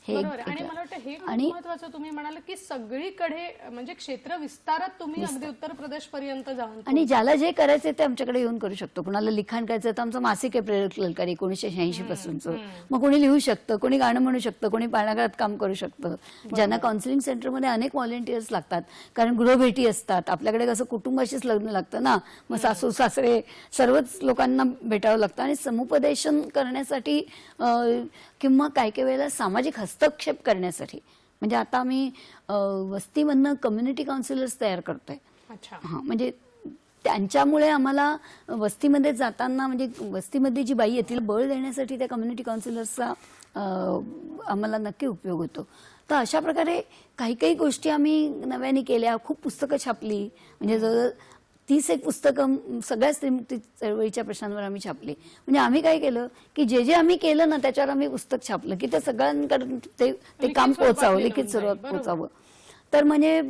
[SPEAKER 1] बरोबर. आणि मला वाटतं हे खूप महत्वाचं तुम्ही म्हणाले की सगळीकडे म्हणजे क्षेत्र विस्तारात तुम्ही अगदी उत्तर प्रदेश पर्यंत जाऊन
[SPEAKER 2] आणि ज्याला जे करायचं ते आमच्याकडे येऊन करू शकतो. कुणाला लिखाण करायचं तर आमचं मासिक आहे प्रेरक ललकार 1986 पासूनचं, मग कोणी लिहू शकतं, कोणी गाणं म्हणू शकतं, कोणी पाळणाघरात काम करू शकतं. ज्यांना काउन्सिलिंग सेंटरमध्ये अनेक व्हॉलेंटियर्स लागतात, कारण गृहभेटी असतात. आपल्याकडे कसं कुटुंबाशीच लग्न लागतं ना, मग सासू सासरे सर्वच लोकांना भेटावं लागतं आणि समुपदेशन करण्यासाठी किंवा काही काही वेळेला सामाजिक हस्तक्षेप करण्यासाठी म्हणजे आता आम्ही वस्तीमधनं कम्युनिटी काउन्सिलर्स तयार करतोय. हां, म्हणजे त्यांच्यामुळे आम्हाला वस्तीमध्ये जाताना म्हणजे वस्तीमध्ये जी बाई आहे तिला बळ देण्यासाठी त्या कम्युनिटी काउन्सिलर्सचा आम्हाला नक्की उपयोग होतो. तर अशा प्रकारे काही काही गोष्टी आम्ही नव्याने केल्या. खूप पुस्तकं छापली, म्हणजे जवळ 30 एक पुस्तकं सगळ्या स्त्रीमुक्ती चळवळीच्या प्रश्नांवर आम्ही छापली. म्हणजे आम्ही काय केलं की जे आम्ही केलं ना त्याच्यावर आम्ही पुस्तक छापलं की ते सगळ्यांकडे ते काम पोहोचावं, लिखित स्वरूपात पोहोचावं. तर म्हणजे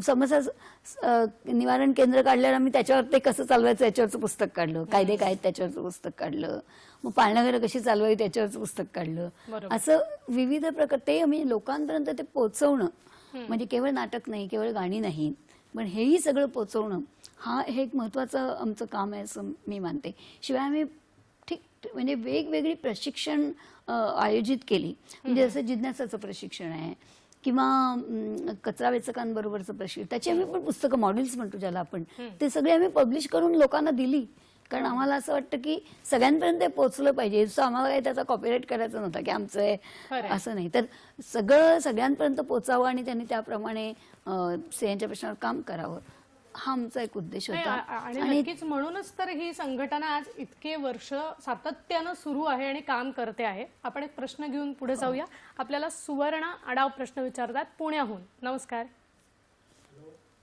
[SPEAKER 2] समस्या निवारण केंद्र काढल्यावर आम्ही त्याच्यावर ते कसं चालवायचं याच्यावरचं पुस्तक काढलं, कायदे काय त्याच्यावरचं पुस्तक काढलं, मग पाळणाघरं कशी चालवावी त्याच्यावरचं पुस्तक काढलं. असं विविध प्रकार ते आम्ही लोकांपर्यंत ते पोहोचवणं, म्हणजे केवळ नाटक नाही, केवळ गाणी नाही, पण हेही सगळं पोहोचवणं हे एक महत्वाचं आमचं काम आहे असं मी मानते. शिवाय आम्ही म्हणजे वेगवेगळी प्रशिक्षण आयोजित केली, म्हणजे जसं जिज्ञासाचं प्रशिक्षण आहे किंवा कचरा वेचकांबरोबरचं प्रशिक्षण, त्याची आम्ही पण पुस्तकं मॉड्यूल्स म्हणतो ज्याला आपण, ते सगळे आम्ही पब्लिश करून लोकांना दिली. कारण आम्हाला असं वाटतं की सगळ्यांपर्यंत ते पोहोचलं पाहिजे. आम्हाला काही त्याचा कॉपीराईट करायचा नव्हता की आमचं आहे असं नाही, तर सगळ्यांपर्यंत पोहोचावं आणि त्यांनी त्याप्रमाणे स्त्रियांच्या प्रश्नावर काम करावं हा आमचा एक उद्देश होता.
[SPEAKER 1] आणि नक्कीच म्हणूनच तर ही संघटना आज इतके वर्ष सातत्यानं सुरू आहे आणि काम करते आहे. आपण एक प्रश्न घेऊन पुढे जाऊया. आपल्याला सुवर्णा आडाव प्रश्न विचारतात पुण्याहून. नमस्कार.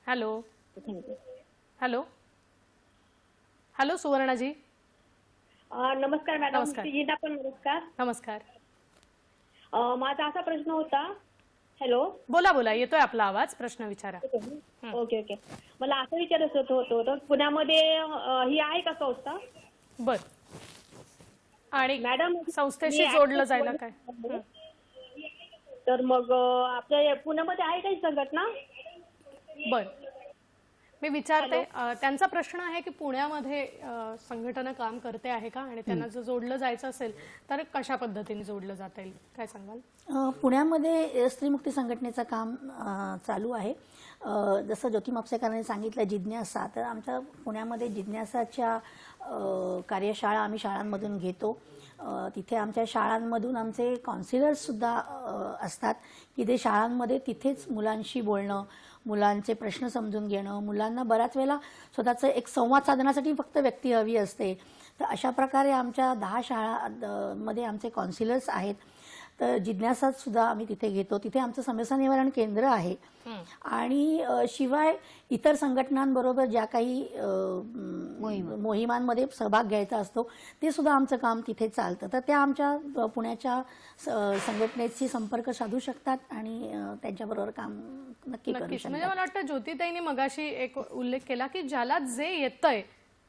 [SPEAKER 1] हॅलो हॅलो हॅलो सुवर्णाजी.
[SPEAKER 6] नमस्कार मॅडम.
[SPEAKER 1] नमस्कार.
[SPEAKER 6] पण नमस्कार.
[SPEAKER 1] नमस्कार.
[SPEAKER 6] माझा असा प्रश्न होता. हॅलो,
[SPEAKER 1] बोला बोला, येतोय आपला आवाज, प्रश्न विचारा.
[SPEAKER 6] Okay okay. मला असं विचारायचं होतं पुण्यामध्ये ही आहे का संस्था?
[SPEAKER 1] बर. आणि
[SPEAKER 6] मॅडम
[SPEAKER 1] संस्थेशी जोडलं जायला काय?
[SPEAKER 6] तर मग आपल्या पुण्यामध्ये आहे काही संघटना?
[SPEAKER 1] बर. मी विचारते त्यांचा प्रश्न आहे की पुण्यामध्ये संघटना काम करते आहे का आणि त्यांना जर जोडलं जायचं असेल तर कशा पद्धतीने जोडलं जाता येईल, काय सांगाल?
[SPEAKER 3] पुण्यामध्ये स्त्रीमुक्ती संघटनेचं काम चालू आहे. जसं ज्योती म्हापसेकरांनी सांगितलं जिज्ञासा, तर आमच्या पुण्यामध्ये जिज्ञासाच्या कार्यशाळा आम्ही शाळांमधून घेतो. तिथे आमच्या शाळांमधून आमचे काउन्सिलर्ससुद्धा असतात की ते शाळांमध्ये तिथेच मुलांशी बोलणं, मुलांचे प्रश्न समजून घेणं, मुलांना बऱ्याच वेळेला स्वतःचं एक संवाद साधण्यासाठी फक्त व्यक्ती हवी असते. तर अशा प्रकारे आमच्या 10 शाळांमध्ये आमचे काउन्सिलर्स आहेत. तर जिज्ञासात सुद्धा आम्ही तिथे घेतो. तिथे आमचं समस्या निवारण केंद्र आहे आणि शिवाय इतर संघटनांबरोबर ज्या काही मोहिमांमध्ये सहभाग घ्यायचा असतो ते सुद्धा आमचं काम तिथे चालतं. तर त्या आमच्या पुण्याच्या संघटनेशी संपर्क साधू शकतात आणि त्यांच्याबरोबर काम नक्की करू
[SPEAKER 1] नक्कीच.
[SPEAKER 3] शकतात.
[SPEAKER 1] म्हणजे मला वाटतं ज्योतिताईंनी मगाशी एक उल्लेख केला की ज्याला जे येतंय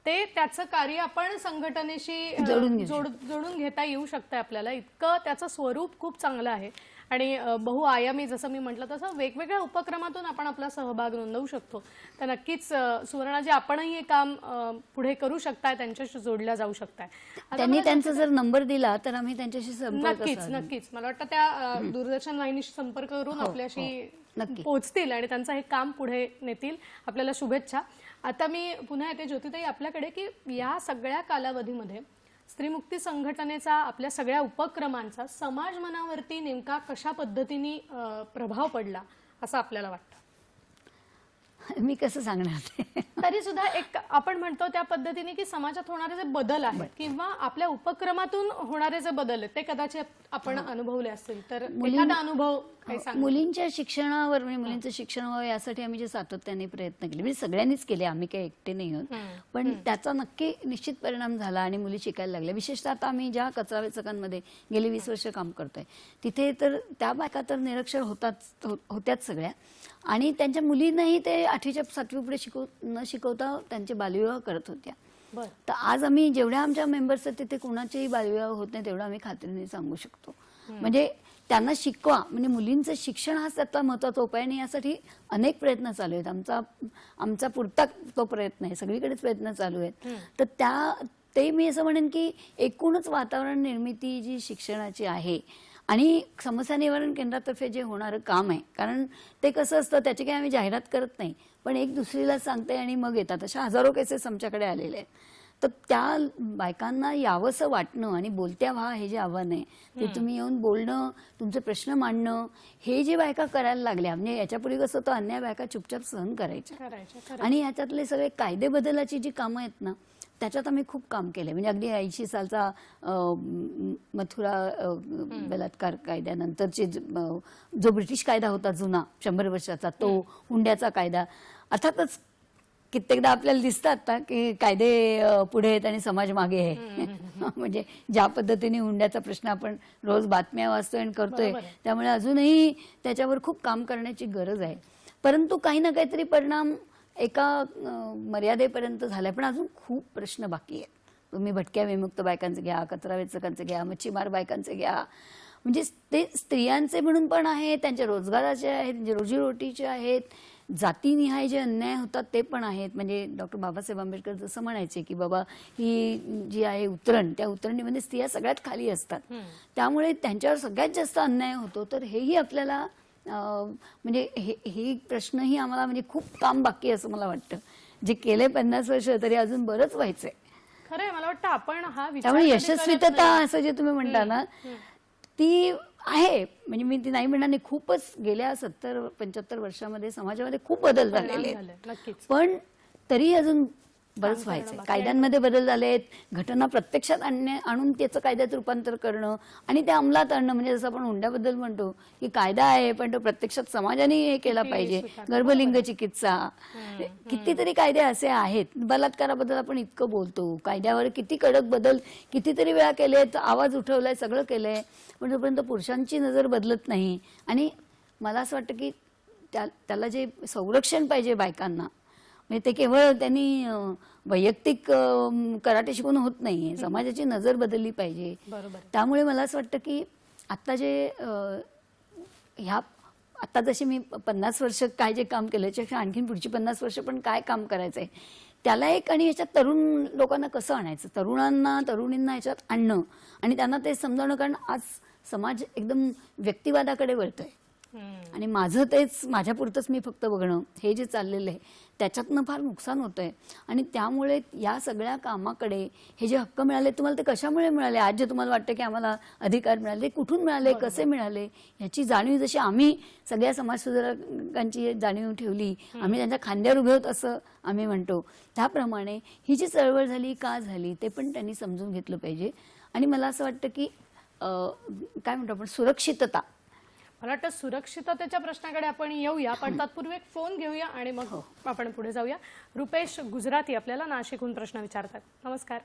[SPEAKER 1] ते त्याचं कार्य आपण संघटनेशी जोडून घेता येऊ शकतं आपल्याला. इतकं त्याचं स्वरूप खूप चांगलं आहे आणि बहुआयामी, जसं मी म्हटलं तसं वेगवेगळ्या उपक्रमातून आपण आपला सहभाग नोंदवू शकतो. तर नक्कीच सुवर्णाजी, आपणही हे काम पुढे करू शकताय, त्यांच्याशी जोडल्या जाऊ शकताय.
[SPEAKER 2] त्यांनी त्यांचा जर नंबर दिला तर आम्ही त्यांच्याशी संपर्क
[SPEAKER 1] नक्कीच मला वाटतं त्या दूरदर्शन वाहिनीशी संपर्क करून आपल्याशी पोहोचतील आणि त्यांचं हे काम पुढे नेतील. आपल्याला शुभेच्छा. आता मी पुन्हा येते ज्योतिताई आपल्याकडे की या सगळ्या कालावधीमध्ये स्त्रीमुक्ती संघटनेचा, आपल्या सगळ्या उपक्रमांचा समाज मनावरती नेमका कशा पद्धतीने प्रभाव पडला असं आपल्याला वाटतं?
[SPEAKER 2] मी कसं सांगणार ते?
[SPEAKER 1] तरी सुद्धा एक आपण म्हणतो त्या पद्धतीने की समाजात होणारे जे बदल आहेत किंवा आपल्या उपक्रमातून होणारे जे बदल आहेत ते कदाचित आपण अनुभवले असतील, तर एखादा अनुभव काही सांगा.
[SPEAKER 2] मुलींच्या शिक्षणावर, म्हणजे मुलींचं शिक्षण व्हावं यासाठी आम्ही जे सातत्याने प्रयत्न केले, म्हणजे सगळ्यांनीच केले, आम्ही काही एकटे नाही होत, पण त्याचा नक्की निश्चित परिणाम झाला आणि मुली शिकायला लागल्या. विशेषतः आता आम्ही ज्या कचरा वेचकांमध्ये गेली 20 वर्ष काम करतोय तिथे तर त्या बायका तर निरक्षर होत्याच सगळ्या आणि त्यांच्या मुलींनाही ते 8वीच्या 7वी पुढे न शिकवता त्यांचे बालविवाह करत होत्या. तर आज आम्ही जेवढ्या आमच्या मेंबर्स आहेत तिथे कोणाचेही बालविवाह होत नाही तेवढं आम्ही खात्रीने सांगू शकतो. म्हणजे त्यांना शिकवा, म्हणजे मुलींचं शिक्षण हाच त्यातला महत्त्वाचा उपाय आणि यासाठी अनेक प्रयत्न चालू आहेत. आमचा पुरता तो प्रयत्न आहे, सगळीकडेच प्रयत्न चालू आहेत. तर ते मी असं म्हणेन की एकूणच वातावरण निर्मिती जी शिक्षणाची आहे आणि समस्या निवारण केंद्रातर्फे जे होणारं काम आहे, कारण ते कसं असतं त्याची काही आम्ही जाहिरात करत नाही, पण एक दुसरीला सांगते आणि मग येतात. अशा हजारो केसेस आमच्याकडे आलेले आहेत. तर त्या बायकांना यावंसं वाटणं आणि बोलत्या व्हा हे जे आव्हान आहे ते तुम्ही येऊन बोलणं, तुमचे प्रश्न मांडणं, हे जे बायका करायला लागल्या, म्हणजे याच्यापूर्वी कसं होतं अन्य बायका चुपचाप सहन करायच्या आणि याच्यातले सगळे कायदे बदलाची जी कामं आहेत ना त्याच्यात आम्ही खूप काम केलं. म्हणजे अगदी 80 सालचा मथुरा बलात्कार कायद्यानंतरचे जो ब्रिटिश कायदा होता जुना 100 वर्षाचा, तो हुंड्याचा कायदा, अर्थातच कित्येकदा आपल्याला दिसतात ना की कायदे पुढे आहेत आणि समाज मागे आहे. म्हणजे ज्या पद्धतीने हुंड्याचा प्रश्न आपण रोज बातम्या वाचतोय आणि करतोय, त्यामुळे अजूनही त्याच्यावर खूप काम करण्याची गरज आहे. परंतु काही ना काहीतरी परिणाम एका मर्यादेपर्यंत झालाय, पण अजून खूप प्रश्न बाकी आहेत. तुम्ही भटक्या विमुक्त बायकांचे घ्या, कचरा वेचकांचे घ्या, मच्छीमार बायकांचे घ्या, म्हणजे ते स्त्रियांचे म्हणून पण आहे, त्यांच्या रोजगाराचे आहेत, रोजीरोटीचे आहेत, जातीनिहाय जे अन्याय होतात ते पण आहेत. म्हणजे डॉक्टर बाबासाहेब आंबेडकर जसं म्हणायचे की बाबा ही जी आहे उतरण, त्या उतरणीमध्ये स्त्रिया सगळ्यात खाली असतात, त्यामुळे त्यांच्यावर सगळ्यात जास्त अन्याय होतो. तर हेही आपल्याला म्हणजे हे प्रश्नही आम्हाला म्हणजे खूप काम बाकी आहे असं मला वाटतं. जे केले 50 वर्ष तरी अजून बरंच व्हायचंय.
[SPEAKER 1] खरंय, मला वाटतं आपण हा विचार
[SPEAKER 2] त्यामुळे यशस्वीता असं जे तुम्ही म्हणता ना ती आहे, म्हणजे मी ती नाही म्हणणार नाही. खूपच गेल्या 70-75 वर्षामध्ये समाजामध्ये खूप बदल झालेले आहेत, पण तरी अजून बरंच व्हायचंय. कायद्यांमध्ये बदल झालेत, घटना प्रत्यक्षात आणून त्याचं कायद्यात रूपांतर करणं आणि ते अंमलात आणणं. म्हणजे जसं आपण हुंड्याबद्दल म्हणतो की कायदा आहे पण तो प्रत्यक्षात समाजाने हे केला पाहिजे. गर्भलिंग चिकित्सा, कितीतरी कायदे असे आहेत. बलात्काराबद्दल आपण इतकं बोलतो, कायद्यावर किती कडक बदल कितीतरी वेळा केलेत, आवाज उठवलाय, सगळं केलंय, पण जोपर्यंत पुरुषांची नजर बदलत नाही. आणि मला असं वाटतं की त्याला जे संरक्षण पाहिजे बायकांना, म्हणजे ते केवळ त्यांनी वैयक्तिक कराटे शिकून होत नाहीये, समाजाची नजर बदलली पाहिजे. त्यामुळे मला असं वाटतं की आता जे ह्या आता जशी मी 50 वर्ष काय जे काम केलं त्याच्यापेक्षा आणखीन पुढची 50 वर्ष पण काय काम करायचं आहे त्याला एक, आणि याच्यात तरुण लोकांना कसं आणायचं, तरुणांना तरुणींना याच्यात आणणं आणि त्यांना ते समजावणं. कारण आज समाज एकदम व्यक्तिवादाकडे वळतोय आणि माझं तेच माझ्यापुरतंच मी फक्त बघणं हे जे चाललेलं आहे त्याच्यातनं फार नुकसान होतंय. आणि त्यामुळे या सगळ्या कामाकडे हे जे हक्क मिळाले तुम्हाला ते कशामुळे मिळाले, आज जे तुम्हाला वाटतं की आम्हाला अधिकार मिळाले ते कुठून मिळाले, कसे मिळाले, ह्याची जाणीव जशी आम्ही सगळ्या समाजसुधारकांची जाणीव ठेवली, आम्ही त्यांच्या खांद्यावर उभे आहोत असं आम्ही म्हणतो, त्याप्रमाणे ही जी चळवळ झाली का झाली ते पण त्यांनी समजून घेतलं पाहिजे. आणि मला असं वाटतं की काय म्हणतो आपण, सुरक्षितता,
[SPEAKER 1] मला वाटतं सुरक्षिततेच्या प्रश्नाकडे आपण येऊया, पण तत्पूर्वी एक फोन घेऊया आणि मग आपण पुढे जाऊया. रुपेश गुजराती आपल्याला नाशिकहून प्रश्न विचारतात. नमस्कार.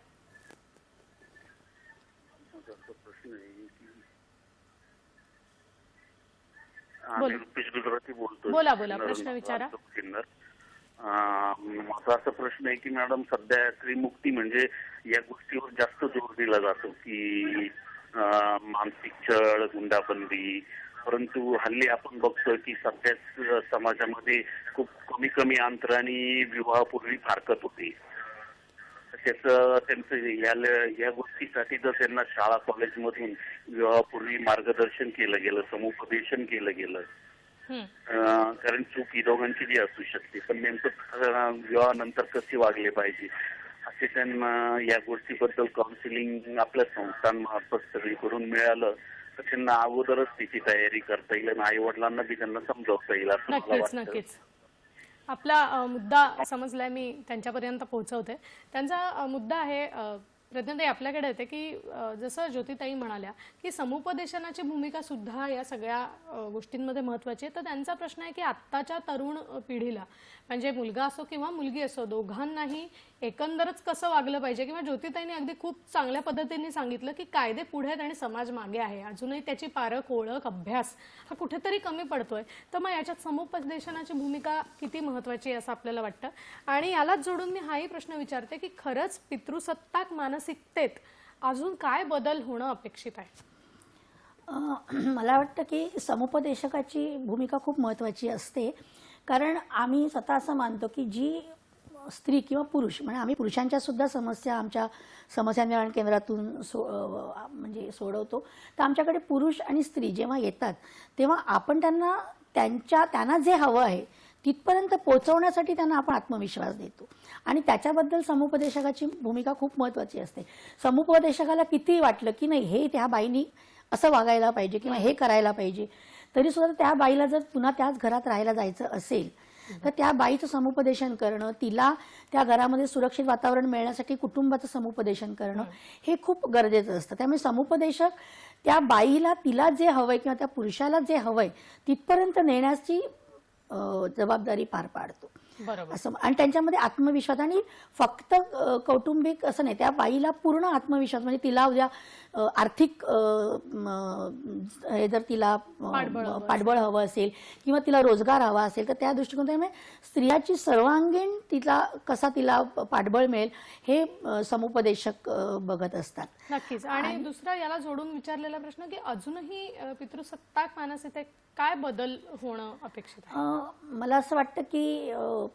[SPEAKER 7] आम्ही रुपेश गुजराती बोलतोय.
[SPEAKER 1] बोला बोला, प्रश्न विचारा.
[SPEAKER 7] माझा असा प्रश्न आहे की मॅडम, सध्या स्त्रीमुक्ती म्हणजे या गोष्टीवर जास्त जोर दिला जातो की मानसिक छळ, गुंडाबंदी, परंतु हल्ली आपण बघतोय की सध्याच समाजामध्ये खूप कमी अंतराने विवाहापूर्वी फारकत होते. त्यांचं या गोष्टीसाठी जर त्यांना शाळा कॉलेजमधून विवाहापूर्वी मार्गदर्शन केलं गेलं, समुपदेशन केलं गेलं, कारण चूक ही दोघांची जी असू शकते, पण नेमकं विवाहानंतर कसे वागले पाहिजे असे त्यांना या गोष्टीबद्दल काउन्सिलिंग आपल्या संस्थांमार्फत सगळीकडून मिळालं तर त्यांना अगोदरच त्याची तयारी करता येईल आणि आई वडिलांना बी त्यांना समजावता येईल असं मला
[SPEAKER 1] नक्कीच
[SPEAKER 7] वाटतं.
[SPEAKER 1] नक्कीच. आपला मुद्दा समजलाय, मी त्यांच्यापर्यंत पोहोचवते. त्यांचा मुद्दा आहे प्रज्ञाताई आपल्याकडे येते की जसं ज्योतिताई म्हणाल्या की समुपदेशनाची भूमिका सुद्धा या सगळ्या गोष्टींमध्ये महत्त्वाची आहे. तर त्यांचा प्रश्न आहे की आत्ताच्या तरुण पिढीला, म्हणजे मुलगा असो किंवा मुलगी असो, दोघांनाही एकंदरच कसं वागलं पाहिजे, किंवा ज्योतिताईंनी अगदी खूप चांगल्या पद्धतीने सांगितलं की कायदे पुढे आहेत आणि समाज मागे आहे, अजूनही त्याची पारख, ओळख, अभ्यास हा कुठेतरी कमी पडतोय. तर मग याच्यात समुपदेशनाची भूमिका किती महत्त्वाची आहे असं आपल्याला वाटतं. आणि यालाच जोडून मी हाही प्रश्न विचारते की खरंच पितृसत्ताक मानसिकतेत अजून काय बदल होणं अपेक्षित आहे?
[SPEAKER 3] मला वाटतं की समुपदेशकाची भूमिका खूप महत्त्वाची असते. कारण आम्ही स्वतः असं मानतो की जी स्त्री किंवा पुरुष, म्हणजे आम्ही पुरुषांच्या सुद्धा समस्या आमच्या समस्या निवारण केंद्रातून म्हणजे सोडवतो. तर आमच्याकडे पुरुष आणि स्त्री जेव्हा येतात तेव्हा आपण त्यांना जे हवं आहे तिथपर्यंत पोहोचवण्यासाठी त्यांना आपण आत्मविश्वास देतो आणि त्याच्याबद्दल समुपदेशकाची भूमिका खूप महत्त्वाची असते. समुपदेशकाला किती वाटलं की नाही हे त्या बाईनी असं वागायला पाहिजे किंवा हे करायला पाहिजे, तरी सुद्धा त्या बाईला जर पुन्हा त्याच घरात राहायला जायचं असेल तर त्या बाईचं समुपदेशन करणं, तिला त्या घरामध्ये सुरक्षित वातावरण मिळण्यासाठी कुटुंबाचं समुपदेशन करणं हे खूप गरजेचं असतं. त्यामुळे समुपदेशक त्या बाईला तिला जे हवंय किंवा त्या पुरुषाला जे हवंय तिथपर्यंत नेण्याची जबाबदारी पार पाडतो.
[SPEAKER 1] बरोबर.
[SPEAKER 3] असं, आणि त्यांच्यामध्ये आत्मविश्वास, आणि फक्त कौटुंबिक असं नाही, त्या बाईला पूर्ण आत्मविश्वास, म्हणजे तिला उद्या आर्थिक हे जर तिला पाठबळ हवं असेल किंवा तिला रोजगार हवा असेल तर त्या दृष्टिकोनातून स्त्रियाची सर्वांगीण तिला पाठबळ मिळेल हे समुपदेशक बघत असतात.
[SPEAKER 1] नक्कीच. आणि दुसरा याला जोडून विचारलेला प्रश्न की अजूनही पितृसत्ताक मानसिकतेत काय बदल होणं अपेक्षित आहे?
[SPEAKER 3] मला असं वाटतं की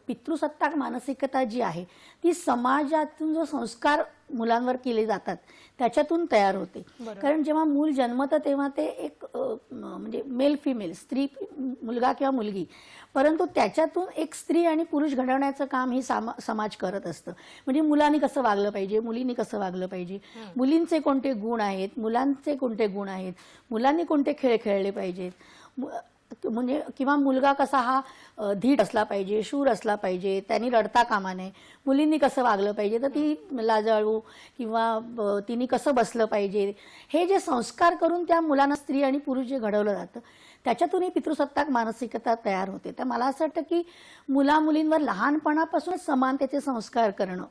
[SPEAKER 3] पितृसत्ताक मानसिकता जी आहे ती समाजातून जो संस्कार मुलांवर केले जातात त्याच्यातून तयार होते. कारण जेव्हा मूल जन्मतं तेव्हा ते एक म्हणजे मेल फिमेल, स्त्री मुलगा किंवा मुलगी, परंतु त्याच्यातून एक स्त्री आणि पुरुष घडवण्याचं काम ही समाज करत असतं. म्हणजे मुलांनी कसं वागलं पाहिजे, मुलींनी कसं वागलं पाहिजे, मुलींचे कोणते गुण आहेत, मुलांचे कोणते गुण आहेत, मुलांनी कोणते खेळ खेळले पाहिजेत, म्हणजे किंवा मुलगा कसा हा धीट असला पाहिजे, शूर असला पाहिजे, त्यांनी रडता कामा नये, मुलींनी कसं वागलं पाहिजे, तर ती लाजाळू किंवा तिने कसं बसलं पाहिजे, हे जे संस्कार करून त्या मुलांना स्त्री आणि पुरुष जे घडवलं जातं त्याच्यातूनही पितृसत्ताक मानसिकता तयार होते. तर मला असं वाटतं की मुला मुलींवर लहानपणापासूनच समानतेचे संस्कार करणं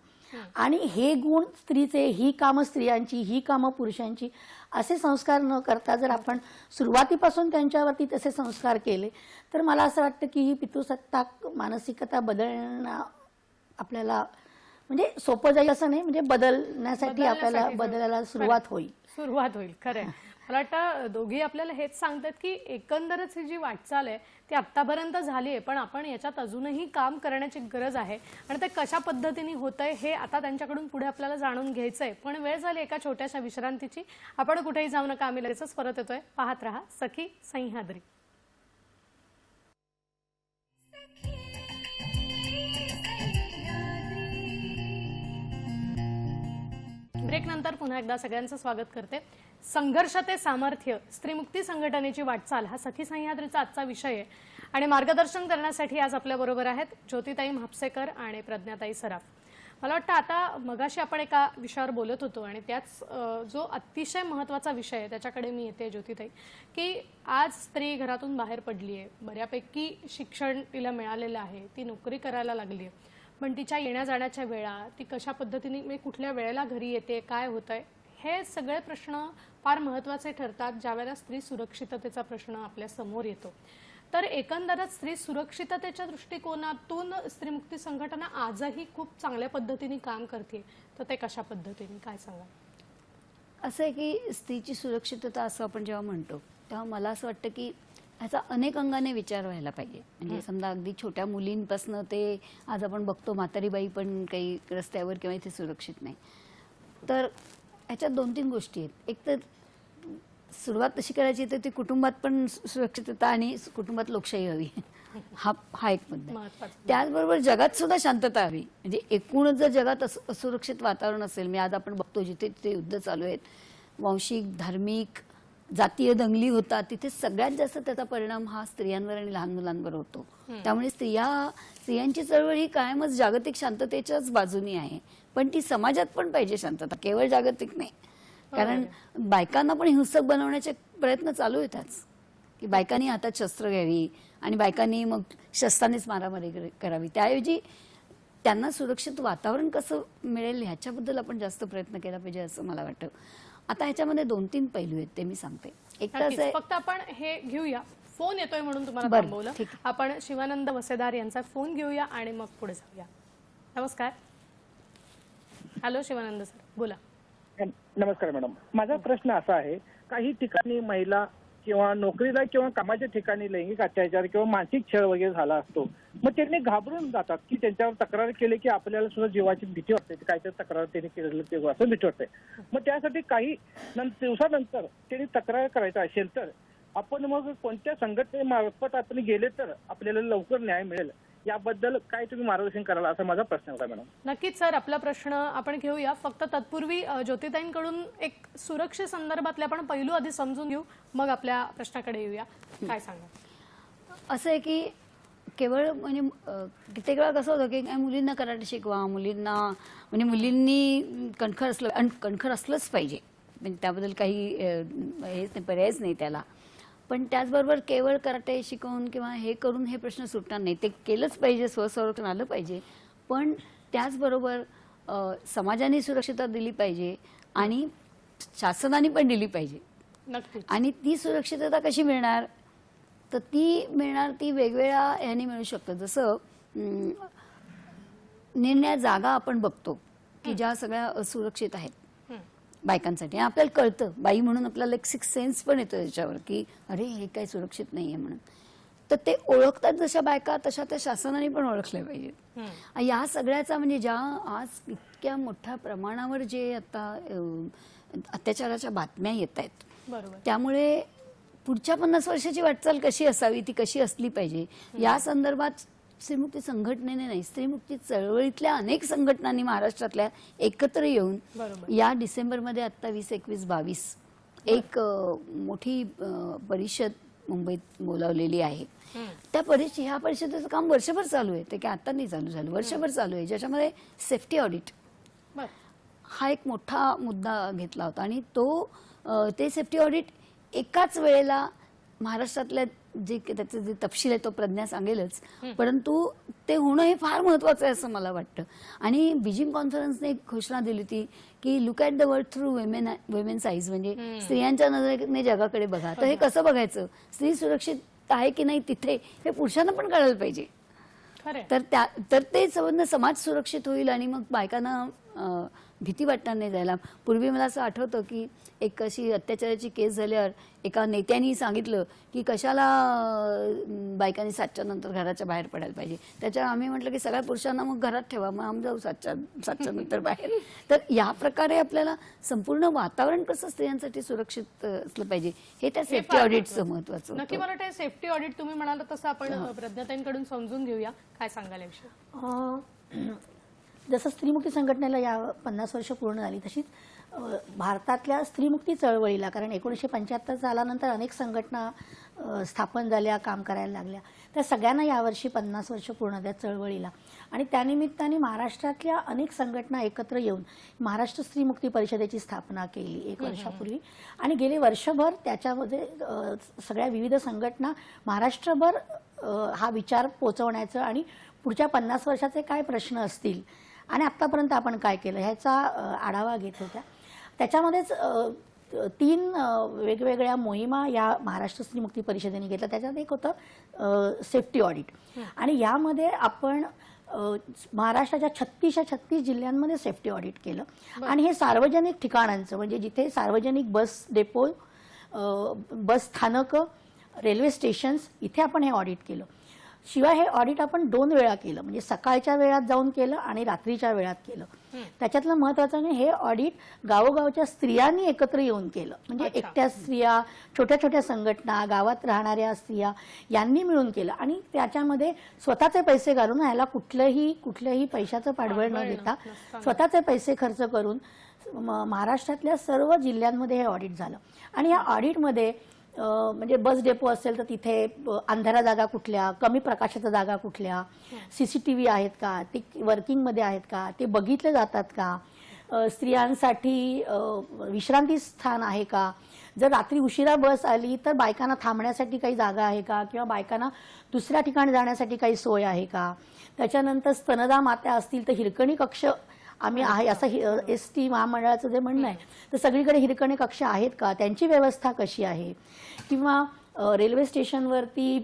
[SPEAKER 3] आणि हे गुण स्त्रीचे, ही कामं स्त्रियांची, ही कामं पुरुषांची, असे संस्कार न करता जर आपण सुरुवातीपासून त्यांच्यावरती तसे संस्कार केले तर मला असं वाटतं की ही पितृसत्ताक मानसिकता बदलणं आपल्याला म्हणजे सोपं जाईल असं नाही, म्हणजे बदलण्यासाठी आपल्याला बदलायला सुरुवात होईल.
[SPEAKER 1] खरंय. मला वाटतं दोघी आपल्याला हेच सांगतात की एकंदरच ही जी वाटचाल आहे ती आत्तापर्यंत झाली आहे, पण आपण याच्यात अजूनही काम करण्याची गरज आहे आणि ते कशा पद्धतीने होतंय हे आता त्यांच्याकडून पुढे आपल्याला जाणून घ्यायचंय. पण वेळ झाली एका छोट्याशा विश्रांतीची. आपण कुठेही जाऊ नका, आम्ही लगेचच परत येतोय. पाहत रहा सखी सह्याद्री. ब्रेक नंतर पुन्हा एकदा सगळ्यांचं स्वागत करते. संघर्ष ते सामर्थ्य, स्त्रीमुक्ती संघटनेची वाटचाल हा सखी सह्याद्रीचा आजचा विषय आहे आणि मार्गदर्शन करण्यासाठी आज आपल्या बरोबर आहेत ज्योतिताई म्हापसेकर आणि प्रज्ञाताई सराफ. मला वाटतं आता मगाशी आपण एका विषयावर बोलत होतो आणि त्याच जो अतिशय महत्त्वाचा विषय आहे त्याच्याकडे मी येते ज्योतिताई, की आज स्त्री घरातून बाहेर पडली आहे, बऱ्यापैकी शिक्षण तिला मिळालेलं आहे, ती नोकरी करायला लागली आहे, पण तिच्या येण्या जाण्याच्या वेळा, ती कशा पद्धतीने म्हणजे कुठल्या वेळेला घरी येते, काय होतंय, हे सगळे प्रश्न फार महत्त्वाचे ठरतात ज्यावेळेला स्त्री सुरक्षिततेचा प्रश्न आपल्या समोर येतो. तर एकंदरच स्त्री सुरक्षिततेच्या दृष्टिकोनातून स्त्रीमुक्ती संघटना आजही खूप चांगल्या पद्धतीने काम करते, तर ते कशा पद्धतीने काय सांगा?
[SPEAKER 2] असं आहे की स्त्रीची सुरक्षितता असं आपण जेव्हा म्हणतो तेव्हा मला असं वाटतं की ह्याचा अनेक अंगाने विचार व्हायला पाहिजे. म्हणजे समजा अगदी छोट्या मुलींपासनं ते आज आपण बघतो म्हातारीबाई पण काही रस्त्यावर किंवा इथे सुरक्षित नाही. तर ह्याच्यात 2-3 गोष्टी आहेत. एक तर सुरुवात तशी करायची तर ती कुटुंबात पण सुरक्षितता आणि कुटुंबात लोकशाही हवी हा एक मुद्दा आहे. त्याचबरोबर जगात सुद्धा शांतता हवी. म्हणजे एकूणच जर जगात असुरक्षित वातावरण असेल, मी आज आपण बघतो जिथे तिथे युद्ध चालू आहेत, वांशिक धार्मिक जातीय दंगली होतात, तिथे सगळ्यात जास्त त्याचा परिणाम हा स्त्रियांवर आणि लहान मुलांवर होतो. त्यामुळे स्त्रियांची चळवळ ही कायमच जागतिक शांततेच्याच बाजूनी आहे, पण ती समाजात पण पाहिजे शांतता, केवळ जागतिक नाही. कारण बायकांना पण हिंसक बनवण्याचे प्रयत्न चालू येतात की बायकांनी हातात शस्त्र घ्यावी आणि बायकांनी मग शस्त्रानेच मारामारी करावी. त्याऐवजी त्यांना सुरक्षित वातावरण कसं मिळेल ह्याच्याबद्दल आपण जास्त प्रयत्न केला पाहिजे असं मला वाटतं. आता ह्याच्यामध्ये 2-3 पैलू आहेत ते मी सांगते. एक तर असं
[SPEAKER 1] फक्त आपण हे घेऊया, फोन येतोय म्हणून तुम्हाला
[SPEAKER 2] बरं,
[SPEAKER 1] थांबवलं.
[SPEAKER 2] ठीक आहे.
[SPEAKER 1] आपण शिवानंद वसेदार यांचा फोन घेऊया आणि मग पुढे जाऊया. नमस्कार. हॅलो शिवानंद सर, बोला.
[SPEAKER 8] नमस्कार मॅडम. माझा प्रश्न असा आहे, काही ठिकाणी महिला किंवा नोकरीला किंवा कामाच्या ठिकाणी लैंगिक अत्याचार किंवा मानसिक छळ वगैरे झाला असतो, मग त्यांनी घाबरून जातात की त्यांच्यावर तक्रार केली की आपल्याला सुद्धा जीवाची भीती वाटते, काहीतरी तक्रार त्यांनी केलेलं ते असं भीती वाटते. मग त्यासाठी काही दिवसानंतर त्यांनी तक्रार करायचं असेल तर आपण मग कोणत्या संघटनेमार्फत आपण गेले तर आपल्याला लवकर न्याय मिळेल, याबद्दल काय तुम्ही मार्गदर्शन कराल असा माझा प्रश्न होता मॅडम.
[SPEAKER 1] नक्कीच सर, आपला प्रश्न आपण घेऊया. फक्त तत्पूर्वी ज्योतिताईंकडून एक सुरक्षे संदर्भातले आपण पैलू आधी समजून घेऊ, मग आपल्या प्रश्नाकडे येऊया. काय सांगा?
[SPEAKER 2] असं आहे की केवळ म्हणजे कित्येक वेळा कसं होतं की मुलींना कराटे शिकवा, मुलींना म्हणजे मुलींनी कणखर असलंच पाहिजे, म्हणजे त्याबद्दल काही हेच नाही, पर्यायच नाही त्याला. पण त्याचबरोबर केवळ कराटे शिकवून किंवा हे करून हे प्रश्न सुटणार नाही, ते केलंच पाहिजे, स्वसंरक्षण आलं पाहिजे. पण त्याचबरोबर समाजाने सुरक्षितता दिली पाहिजे आणि शासनाने पण दिली पाहिजे.
[SPEAKER 1] नक्कीच.
[SPEAKER 2] आणि ती सुरक्षितता कशी मिळणार, तर ती वेगवेगळ्या ह्याने मिळू शकतं. जसं निर्णय जागा आपण बघतो की ज्या सगळ्या असुरक्षित आहेत बायकांसाठी, आपल्याला कळतं, बाई म्हणून आपल्याला एक 6 सेन्स पण येतं त्याच्यावर की अरे हे काही सुरक्षित नाहीये म्हणून. तर ते ओळखतात जशा बायका तशा त्या शासनाने पण ओळखल्या पाहिजेत. या सगळ्याचा म्हणजे ज्या आज इतक्या मोठ्या प्रमाणावर जे आता अत्याचाराच्या बातम्या येत आहेत,
[SPEAKER 1] बरोबर,
[SPEAKER 2] त्यामुळे पुढच्या 50 वर्षाची वाटचाल कशी असावी, ती कशी असली पाहिजे या संदर्भात स्त्रीमुक्ती संघटनेने नाही, स्त्रीमुक्ती चळवळीतल्या अनेक संघटनांनी महाराष्ट्रातल्या एकत्र येऊन या डिसेंबरमध्ये आता 20-21-22 एक मोठी परिषद मुंबईत बोलावलेली आहे. ह्या परिषदेचं काम वर्षभर चालू आहे, ते काय आता नाही चालू झालं, वर्षभर चालू आहे, ज्याच्यामध्ये सेफ्टी ऑडिट हा एक मोठा मुद्दा घेतला होता. आणि ते सेफ्टी ऑडिट एकाच वेळेला महाराष्ट्रातल्या त्याचे जे तपशील आहे तो प्रज्ञा सांगेलच, परंतु ते होणं हे फार महत्वाचं आहे असं मला वाटतं. आणि बीजिंग कॉन्फरन्सने एक घोषणा दिली होती की look at the world through women's eyes, म्हणजे स्त्रियांच्या नजरेने जगाकडे बघा. तर हे कसं बघायचं, स्त्री सुरक्षित आहे की नाही तिथे हे पुरुषांना पण कळायला पाहिजे. तर ते समाज सुरक्षित होईल आणि मग बायकांना भीती वाटणार नाही जायला. पूर्वी मला असं आठवतं की एक अशी अत्याचाराची केस झाल्यावर एका नेत्यांनी सांगितलं की कशाला बायकांनी 7च्या नंतर घराच्या बाहेर पडायला पाहिजे. त्याच्यावर आम्ही म्हटलं की सगळ्या पुरुषांना मग घरात ठेवा, मग आम्ही जाऊ 7च्या नंतर बाहेर. तर या प्रकारे आपल्याला संपूर्ण वातावरण कसं स्त्रियांसाठी सुरक्षित असलं पाहिजे हे त्या सेफ्टी ऑडिटचं महत्वाचं
[SPEAKER 1] नक्की.
[SPEAKER 2] होतं.
[SPEAKER 1] मला वाटतं सेफ्टी ऑडिट तुम्ही म्हणाल तसं आपण प्रज्ञाताईंकडून समजून घेऊया. काय सांगाल याविषयी?
[SPEAKER 3] जसं स्त्रीमुक्ती संघटनेला या 50 वर्ष पूर्ण झाली, तशीच भारतातल्या स्त्रीमुक्ती चळवळीला, कारण 1975 सालानंतर अनेक संघटना स्थापन झाल्या, काम करायला लागल्या, त्या सगळ्यांना यावर्षी 50 वर्ष पूर्ण त्या चळवळीला. आणि त्यानिमित्ताने महाराष्ट्रातल्या अनेक संघटना एकत्र येऊन महाराष्ट्र स्त्रीमुक्ती परिषदेची स्थापना केली 1 वर्षापूर्वी. आणि गेले वर्षभर त्याच्यामध्ये सगळ्या विविध संघटना महाराष्ट्रभर हा विचार पोचवण्याचं आणि पुढच्या 50 वर्षाचे काय प्रश्न असतील आणि आत्तापर्यंत आपण काय केलं ह्याचा आढावा घेत होत्या. त्याच्यामध्येच 3 वेगवेगळ्या मोहिमा या महाराष्ट्र स्त्रीमुक्ती परिषदेने घेतल्या. त्याच्यात एक होतं सेफ्टी ऑडिट. आणि यामध्ये आपण महाराष्ट्राच्या 36 जिल्ह्यांमध्ये सेफ्टी ऑडिट केलं. आणि हे सार्वजनिक ठिकाणांचं, म्हणजे जिथे सार्वजनिक बस डेपो, बस स्थानकं, रेल्वे स्टेशन्स, इथे आपण हे ऑडिट केलं. शिवाय हे ऑडिट आपण 2 वेळा केलं, म्हणजे सकाळच्या वेळात जाऊन केलं आणि रात्रीच्या वेळात केलं. त्याच्यातलं महत्त्वाचं म्हणजे हे ऑडिट गावोगावच्या स्त्रियांनी एकत्र येऊन केलं. म्हणजे एकट्या स्त्रिया, छोट्या छोट्या संघटना, गावात राहणाऱ्या स्त्रिया यांनी मिळून केलं. आणि त्याच्यामध्ये स्वतःचे पैसे घालून, ह्याला कुठल्याही पैशाचं पाठबळ न देता स्वतःचे पैसे खर्च करून महाराष्ट्रातल्या सर्व जिल्ह्यांमध्ये हे ऑडिट झालं. आणि या ऑडिटमध्ये म्हणजे बस डेपो असेल तर तिथे अंधाऱ्या जागा कुठल्या, कमी प्रकाशाच्या जागा कुठल्या, CCTV आहेत का, ते वर्किंगमध्ये आहेत का, ते बघितले जातात का, स्त्रियांसाठी विश्रांती स्थान आहे का, जर रात्री उशिरा बस आली तर बायकांना थांबण्यासाठी काही जागा आहे का, किंवा बायकांना दुसऱ्या ठिकाणी जाण्यासाठी काही सोय आहे का. त्याच्यानंतर स्तनदा मात्या असतील तर हिरकणी कक्ष आम्ही आहे असं ST महामंडळाचं जे म्हणणं आहे, तर सगळीकडे हिरकणी कक्ष आहेत का, त्यांची व्यवस्था कशी आहे. किंवा रेल्वे स्टेशनवरती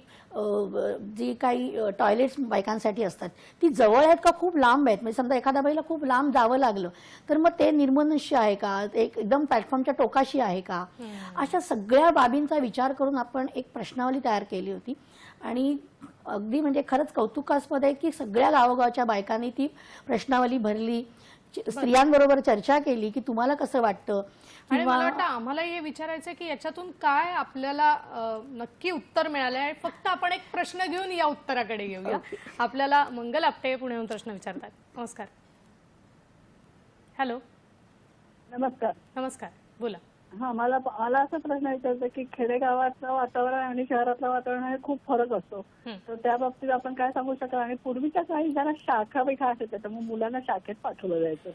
[SPEAKER 3] जी काही टॉयलेट्स बायकांसाठी असतात ती जवळ आहेत का खूप लांब आहेत. म्हणजे समजा एखाद्या बाईला खूप लांब जावं लागलं तर मग ते निर्मनुष्य आहे का, एकदम प्लॅटफॉर्मच्या टोकाशी आहे का. अशा सगळ्या बाबींचा विचार करून आपण एक प्रश्नावली तयार केली होती. आणि अगदी म्हणजे खरंच कौतुकास्पद आहे की सगळ्या गावोगावच्या बायकांनी ती प्रश्नावली भरली, स्त्रियांबरोबर चर्चा केली की तुम्हाला कसं वाटतं.
[SPEAKER 1] आणि मला वाटतं आम्हाला हे विचारायचं की याच्यातून काय आपल्याला नक्की उत्तर मिळालं आहे. फक्त आपण एक प्रश्न घेऊन या उत्तराकडे घेऊया. आपल्याला मंगल आपटे पुण्याहून प्रश्न विचारतात. नमस्कार. हॅलो.
[SPEAKER 9] नमस्कार.
[SPEAKER 1] नमस्कार, बोला.
[SPEAKER 9] हा, मला असा प्रश्न विचारायचा की खेडेगावातलं वातावरण आणि शहरातलं वातावरण हे खूप फरक असतो, तर त्या बाबतीत आपण काय सांगू शकाल. आणि पूर्वीच्या काही जरा शाखा बिखा असायच्या, त्यामुळे मुलांना शाखेत पाठवलं जायचं,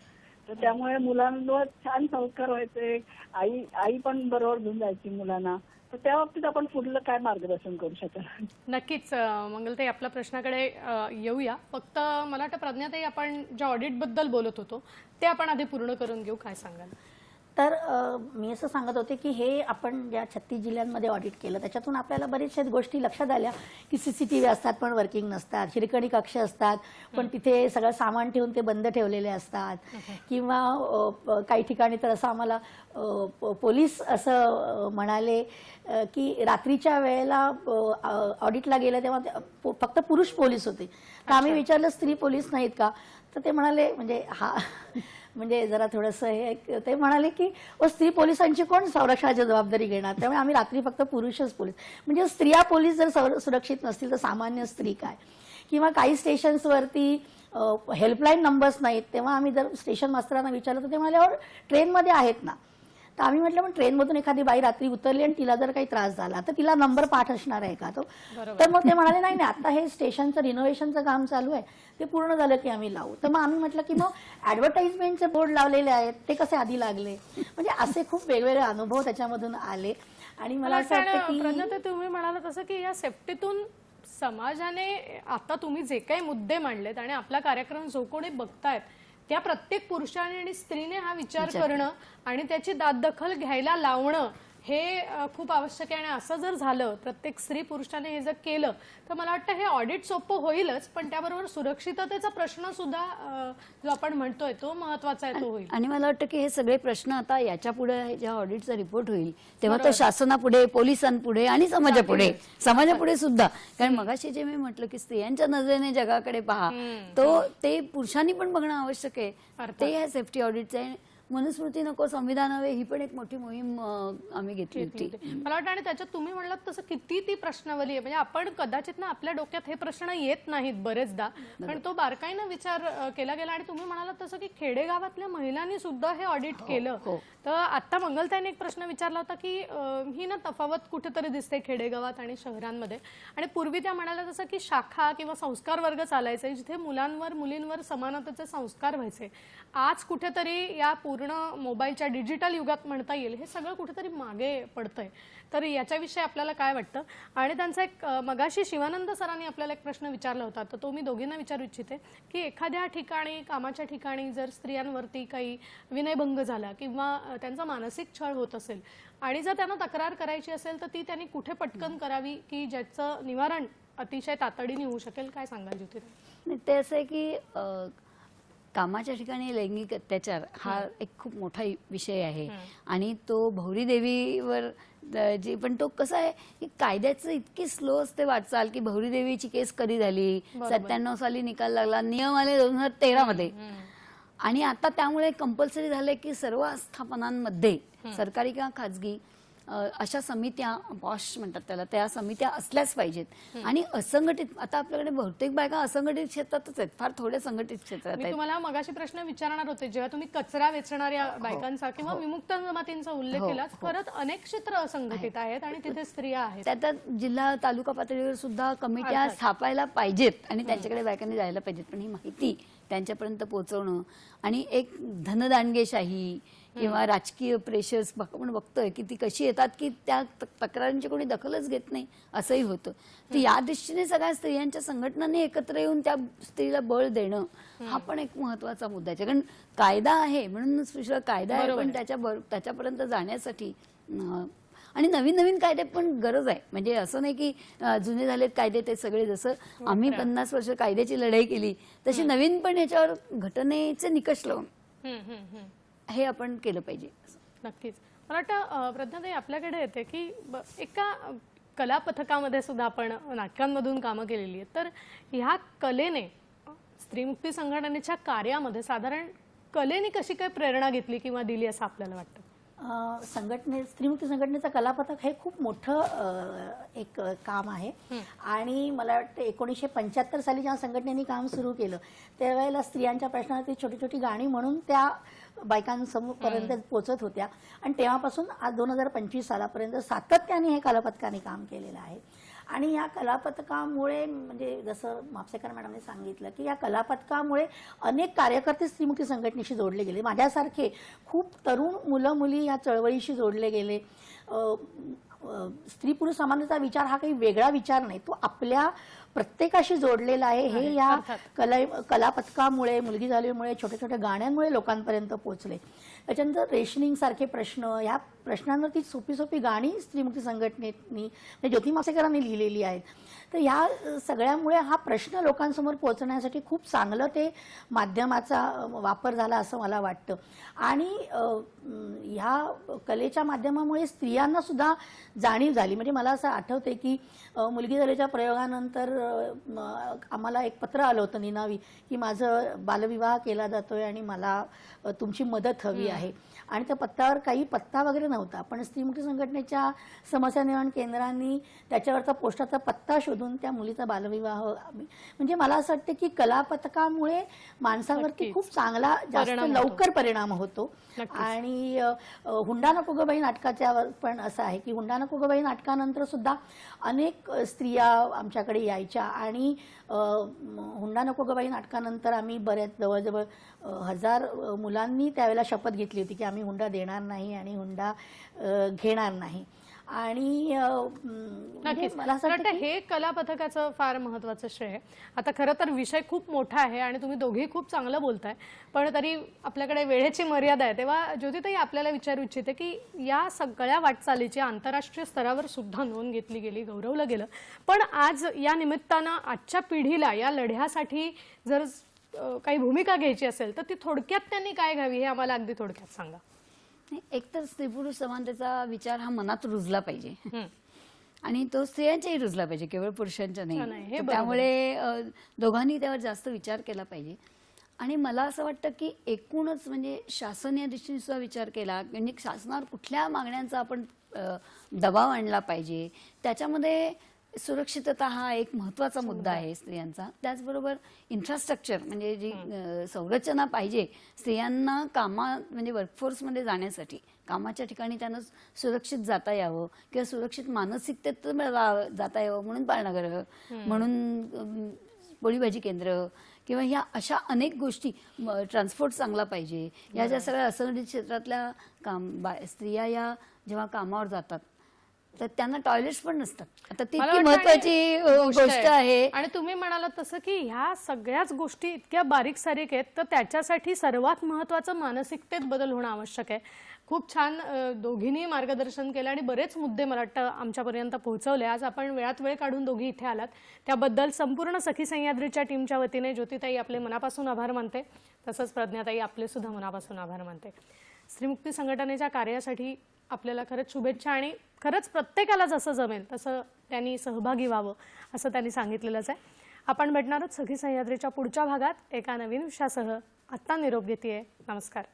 [SPEAKER 9] तर त्यामुळे मुलांवर छान संस्कार व्हायचे. आई पण बरोबर घेऊन जायची मुलांना, तर त्या बाबतीत आपण पुढलं काय मार्गदर्शन करू शकाल.
[SPEAKER 1] नक्कीच मंगलताई, आपल्या प्रश्नाकडे येऊया. फक्त मला वाटतं प्रज्ञाताई, आपण ज्या ऑडिट बद्दल बोलत होतो ते आपण आधी पूर्ण करून घेऊ. काय सांगाल?
[SPEAKER 3] तर मी असं सांगत होते की हे आपण ज्या 36 जिल्ह्यांमध्ये ऑडिट केलं त्याच्यातून आपल्याला बरेचशाच गोष्टी लक्षात आल्या की CCTV असतात पण वर्किंग नसतात, हिरकणी कक्ष असतात पण तिथे सगळं सामान ठेवून ते बंद ठेवलेले असतात. किंवा काही ठिकाणी तर असं आम्हाला पोलीस असं म्हणाले की रात्रीच्या वेळेला ऑडिटला गेलं तेव्हा फक्त पुरुष पोलीस होते. तर आम्ही विचारलं स्त्री पोलीस नाहीत का, तर ते म्हणाले म्हणजे जरा थोडंसं हे, ते म्हणाले की स्त्री पोलिसांची कोण संरक्षणाची जबाबदारी घेणार, त्यामुळे आम्ही रात्री फक्त पुरुषच पोलीस. म्हणजे स्त्रिया पोलीस जर सुरक्षित नसतील तर सामान्य स्त्री काय. किंवा काही स्टेशन्सवरती हेल्पलाईन नंबर्स नाहीत, तेव्हा आम्ही जर स्टेशन मास्तरांना विचारलं तर ते म्हणाले ट्रेनमध्ये आहेत ना. तर आम्ही म्हटलं पण ट्रेनमधून एखादी बाई रात्री उतरली आणि तिला जर काही त्रास झाला तर तिला नंबर पाठ असणार आहे का तो. तर मग ते म्हणाले नाही आता हे स्टेशनचं रिनोव्हेशनचं काम चालू आहे, ते पूर्ण झालं की आम्ही लावू. तर मग आम्ही म्हटलं की मग ऍडव्हर्टाइजमेंटचे बोर्ड लावलेले आहेत ते कसे आधी लागले. म्हणजे असे खूप वेगवेगळे अनुभव त्याच्यामधून आले. आणि मला असं वाटतं की
[SPEAKER 1] प्रज्ञाताई, तुम्ही म्हणाला तसं की या सेफ्टीतून समाजाने आता तुम्ही जे काही मुद्दे मांडलेत आणि आपला कार्यक्रम जो कोणी बघतायत त्या प्रत्येक पुरुषाने आणि स्त्रीने हा विचार करणं आणि त्याची दाददखल घ्यायला लावणं हे खूप आवश्यक आहे. आणि असं जर झालं, प्रत्येक स्त्री पुरुषाने हे जर केलं, तर मला वाटतं हे ऑडिट सोपं होईलच, पण त्याबरोबर सुरक्षिततेचा प्रश्न सुद्धा जो आपण म्हणतोय तो महत्वाचा आहे, तो होईल.
[SPEAKER 2] आणि मला वाटतं की हे सगळे प्रश्न आता याच्या पुढे जेव्हा ऑडिटचा रिपोर्ट होईल तेव्हा तो शासनापुढे, पोलिसांपुढे आणि समाजापुढे सुद्धा. कारण मगाशी जे मी म्हटलं की स्त्रियांच्या नजरेने जगाकडे पहा, तो ते पुरुषांनी पण बघणं आवश्यक आहे. ते ह्या सेफ्टी ऑडिटचे आहे. मनुस्मृती नको संविधान हवे ही पण एक मोठी मोहीम आम्ही घेतली होती.
[SPEAKER 1] मला वाटतं आणि त्याच्यात तुम्ही म्हणलात तसं किती ती प्रश्नावली आहे. म्हणजे आपण कदाचित ना आपल्या डोक्यात हे प्रश्न येत नाहीत बरेचदा, पण तो बारकाईनं विचार केला गेला. आणि तुम्ही म्हणालात तसं की खेडेगावातल्या महिलांनी सुद्धा हे ऑडिट केलं. तर आता मंगलताईने एक प्रश्न विचारला होता की ही ना तफावत कुठेतरी दिसते खेडेगावात आणि शहरांमध्ये. आणि पूर्वी त्या म्हणाल्या तसं की शाखा किंवा संस्कार वर्ग चालायचे जिथे मुलांवर मुलींवर समानतेचे संस्कार व्हायचे. आज कुठेतरी या पूर्ण मोबाईलच्या डिजिटल युगात म्हणता येईल हे सगळं कुठेतरी मागे पडतंय. तर याच्याविषयी आपल्याला काय वाटतं? आणि त्यांचा एक मगाशी शिवानंद सरांनी आपल्याला एक प्रश्न विचारला होता, तर तो मी दोघींना विचारू इच्छिते की एखाद्या ठिकाणी, कामाच्या ठिकाणी जर स्त्रियांवरती काही विनयभंग झाला किंवा त्यांचा मानसिक छळ होत असेल आणि जर त्यांना तक्रार करायची असेल तर ती त्यांनी कुठे पटकन करावी की ज्याचं निवारण अतिशय तातडीने होऊ शकेल? काय सांगाल ज्योती?
[SPEAKER 2] ते असं आहे की कामाच्या ठिकाणी लैंगिक अत्याचार हा एक खूप मोठा विषय आहे. आणि तो भौरी देवीवर जे, पण तो कसा आहे की कायद्याचं इतकी स्लो असते वाटचाल की भौरी देवीची केस कधी झाली, 97 साली निकाल लागला, नियम आले 2013 मध्ये. आणि आता त्यामुळे कंपल्सरी झालंय की सर्व आस्थापनांमध्ये सरकारी किंवा खाजगी अशा समित्या, पॉश म्हणतात त्याला, त्या समित्या असल्याच पाहिजेत. आणि असंघटित, आता आपल्याकडे बहुतेक बायका असंघटित क्षेत्रातच आहेत, फार थोड्या संघटित क्षेत्रात
[SPEAKER 1] मी
[SPEAKER 2] आहेत.
[SPEAKER 1] तुम्हाला मगाशी प्रश्न विचारणार होते, जेव्हा तुम्ही कचरा वेचणाऱ्या बायकांचा किंवा विमुक्त जमातींचा उल्लेख केला, खरंच अनेक क्षेत्र असंघटित आहेत आणि तिथे स्त्रिया आहेत.
[SPEAKER 2] त्यात जिल्हा तालुका पातळीवर सुद्धा कमिट्या स्थापायला पाहिजेत आणि त्यांच्याकडे बायकांनी जायला पाहिजेत. पण ही माहिती त्यांच्यापर्यंत पोहोचवणं आणि एक धनदांडगेशाही किंवा राजकीय प्रेशर्स आपण बघतोय की ती कशी येतात की त्या तक्रारींची कोणी दखलच घेत नाही, असंही होतं. तर या दृष्टीने सगळ्या स्त्रियांच्या संघटनांनी एकत्र येऊन त्या स्त्रीला बळ देणं हा पण एक महत्वाचा मुद्दा आहे. कारण कायदा आहे म्हणून कायदा आहे, पण त्याच्यापर्यंत जाण्यासाठी आणि नवीन नवीन कायदे पण गरज आहे. म्हणजे असं नाही की जुने झालेत कायदे ते सगळे, जसं आम्ही 50 वर्ष कायद्याची लढाई केली तशी नवीन पण याच्यावर घटनेचे निकष लावून हे आपण केलं पाहिजे.
[SPEAKER 1] नक्कीच. मला वाटतं प्रज्ञाताई आपल्याकडे येते की एका कला पथकामध्ये सुद्धा आपण नाटकांमधून कामं केलेली आहेत. तर ह्या कलेने, स्त्रीमुक्ती संघटनेच्या कार्यामध्ये साधारण कलेने कशी काय प्रेरणा घेतली किंवा दिली असं आपल्याला वाटतं?
[SPEAKER 3] स्त्रीमुक्ती संघटनेचं कलापथक हे खूप मोठं एक काम आहे. आणि मला वाटतं 1975 साली जेव्हा संघटनेने काम सुरू केलं त्यावेळेला स्त्रियांच्या प्रश्नावरती छोटी छोटी गाणी म्हणून त्या बायकांसमोरपर्यंत पोहोचत होत्या. आणि तेव्हापासून आज 2025 सालापर्यंत सातत्याने हे कलापथकाने काम केलेलं आहे. आणि या कलापथकामुळे, म्हणजे जसं म्हापसेकर मॅडमने सांगितलं की या कलापथकामुळे अनेक कार्यकर्ते स्त्रीमुक्ती संघटनेशी जोडले गेले. माझ्यासारखे खूप तरुण मुलं मुली या चळवळीशी जोडले गेले. स्त्री पुरुष समानतेचा विचार हा काही वेगळा विचार नाही, तो आपल्या प्रत्येकाशी जोडलेला आहे. हे या कलापथकामुळे, मुलगी झाल्यामुळे, छोट्या छोट्या गाण्यांमुळे लोकांपर्यंत पोहोचले. त्याच्यानंतर रेशनिंग सारखे प्रश्न, ह्या प्रश्नांवरती सोपी सोपी गाणी स्त्रीमुक्ती संघटनेनी, ज्योती म्हापसेकरांनी लिहिलेली आहेत. तर ह्या सगळ्यामुळे हा प्रश्न लोकांसमोर पोहोचण्यासाठी खूप चांगलं ते माध्यमाचा वापर झाला असं मला वाटतं. आणि ह्या कलेच्या माध्यमामुळे स्त्रियांना सुद्धा जाणीव झाली. म्हणजे मला असं आठवते की मुलगी झाल्याच्या प्रयोगानंतर आम्हाला एक पत्र आलं होतं निनावी की माझं बालविवाह केला जातोय आणि मला तुमची मदत हवी आहे. आणि त्या पत्त्यावर काही पत्ता वगैरे नव्हता, पण स्त्रीमुक्ती संघटनेच्या समस्या निवारण केंद्रांनी त्याच्यावरचा पोस्टाचा पत्ता शोधून त्या मुलीचा बालविवाह, म्हणजे मला असं वाटतं की कलापथकामुळे माणसावरती खूप चांगला, जास्त लवकर परिणाम होतो. आणि हुंडा नको गं बाई नाटकाच्या पण असं आहे की हुंडा नको गं बाई नाटकानंतर सुद्धा अनेक स्त्रिया आमच्याकडे यायच्या. आणि हुंडा नको गं बाई नाटकानंतर आम्ही बऱ्याच जवळजवळ 1000 मुलांनी त्यावेळेला शपथ घेतली होती की आम्ही हुंडा देणार नाही आणि हुंडा घेणार नाही. आणि
[SPEAKER 1] नक्कीच
[SPEAKER 3] मला असं
[SPEAKER 1] मला
[SPEAKER 3] वाटतं
[SPEAKER 1] वाटतं हे कला पथकाचं फार महत्वाचं श्रेय आहे. आता खरं तर विषय खूप मोठा आहे आणि तुम्ही दोघेही खूप चांगलं बोलताय, पण तरी आपल्याकडे वेळेची मर्यादा आहे. तेव्हा ज्योतिताई आपल्याला विचारू इच्छिते की या सगळ्या वाटचालीची आंतरराष्ट्रीय स्तरावर सुद्धा नोंद घेतली गेली, गौरवलं गेलं, पण आज या निमित्तानं आजच्या पिढीला या लढ्यासाठी जर काही भूमिका घ्यायची असेल तर ती थोडक्यात त्यांनी काय घ्यावी हे आम्हाला अगदी थोडक्यात सांगा.
[SPEAKER 2] एकतर स्त्री पुरुष समानतेचा विचार हा मनात रुजला पाहिजे आणि तो स्त्रियांच्याही रुजला पाहिजे, केवळ पुरुषांच्या
[SPEAKER 1] नाही, हे
[SPEAKER 2] नाही.
[SPEAKER 1] बरोबर.
[SPEAKER 2] त्यामुळे दोघांनी त्यावर जास्त विचार केला पाहिजे. आणि मला असं वाटतं की एकूणच म्हणजे शासन या दृष्टीने सुद्धा विचार केला, म्हणजे शासनावर कुठल्या मागण्यांचा आपण दबाव आणला पाहिजे. त्याच्यामध्ये सुरक्षितता हा एक महत्त्वाचा मुद्दा आहे स्त्रियांचा. त्याचबरोबर इन्फ्रास्ट्रक्चर म्हणजे जी संरचना पाहिजे स्त्रियांना म्हणजे वर्कफोर्समध्ये जाण्यासाठी, कामाच्या ठिकाणी त्यांना सुरक्षित जाता यावं किंवा सुरक्षित मानसिकतेत जाता यावं म्हणून पाळणाघरं, म्हणून पोळी भाजी केंद्र किंवा ह्या अशा अनेक गोष्टी, ट्रान्सपोर्ट चांगला पाहिजे. या ज्या सगळ्या असंघटित क्षेत्रातल्या स्त्रिया या जेव्हा कामावर जातात तर त्यांना टॉयलेट्स पण नसतात. आता ती
[SPEAKER 1] मला वाटतं
[SPEAKER 2] महत्वाची गोष्ट आहे.
[SPEAKER 1] आणि तुम्ही म्हणालात तसं की ह्या सगळ्याच गोष्टी इतक्या बारीक सारीक आहेत, तर त्याच्यासाठी सर्वात महत्वाचं मानसिकतेत बदल होणं आवश्यक आहे. खूप छान दोघींनी मार्गदर्शन केलं आणि बरेच मुद्दे मला वाटतं आमच्यापर्यंत पोहोचवले. आज आपण वेळात वेळ काढून दोघी इथे आलात त्याबद्दल संपूर्ण सखी सह्याद्रीच्या टीमच्या वतीने ज्योतिताई आपले मनापासून आभार मानते, तसंच प्रज्ञाताई आपले सुद्धा मनापासून आभार मानते. स्त्रीमुक्ती संघटनेच्या कार्यासाठी आपल्याला खरंच शुभेच्छा आणि खरंच प्रत्येकाला जसं जमेल तसं त्यांनी सहभागी व्हावं असं त्यांनी सांगितलेलंच आहे. आपण भेटणार आहोत सखी सह्याद्रीच्या पुढच्या भागात एका नवीन विषयासह. आत्ता निरोप घेतेय. नमस्कार.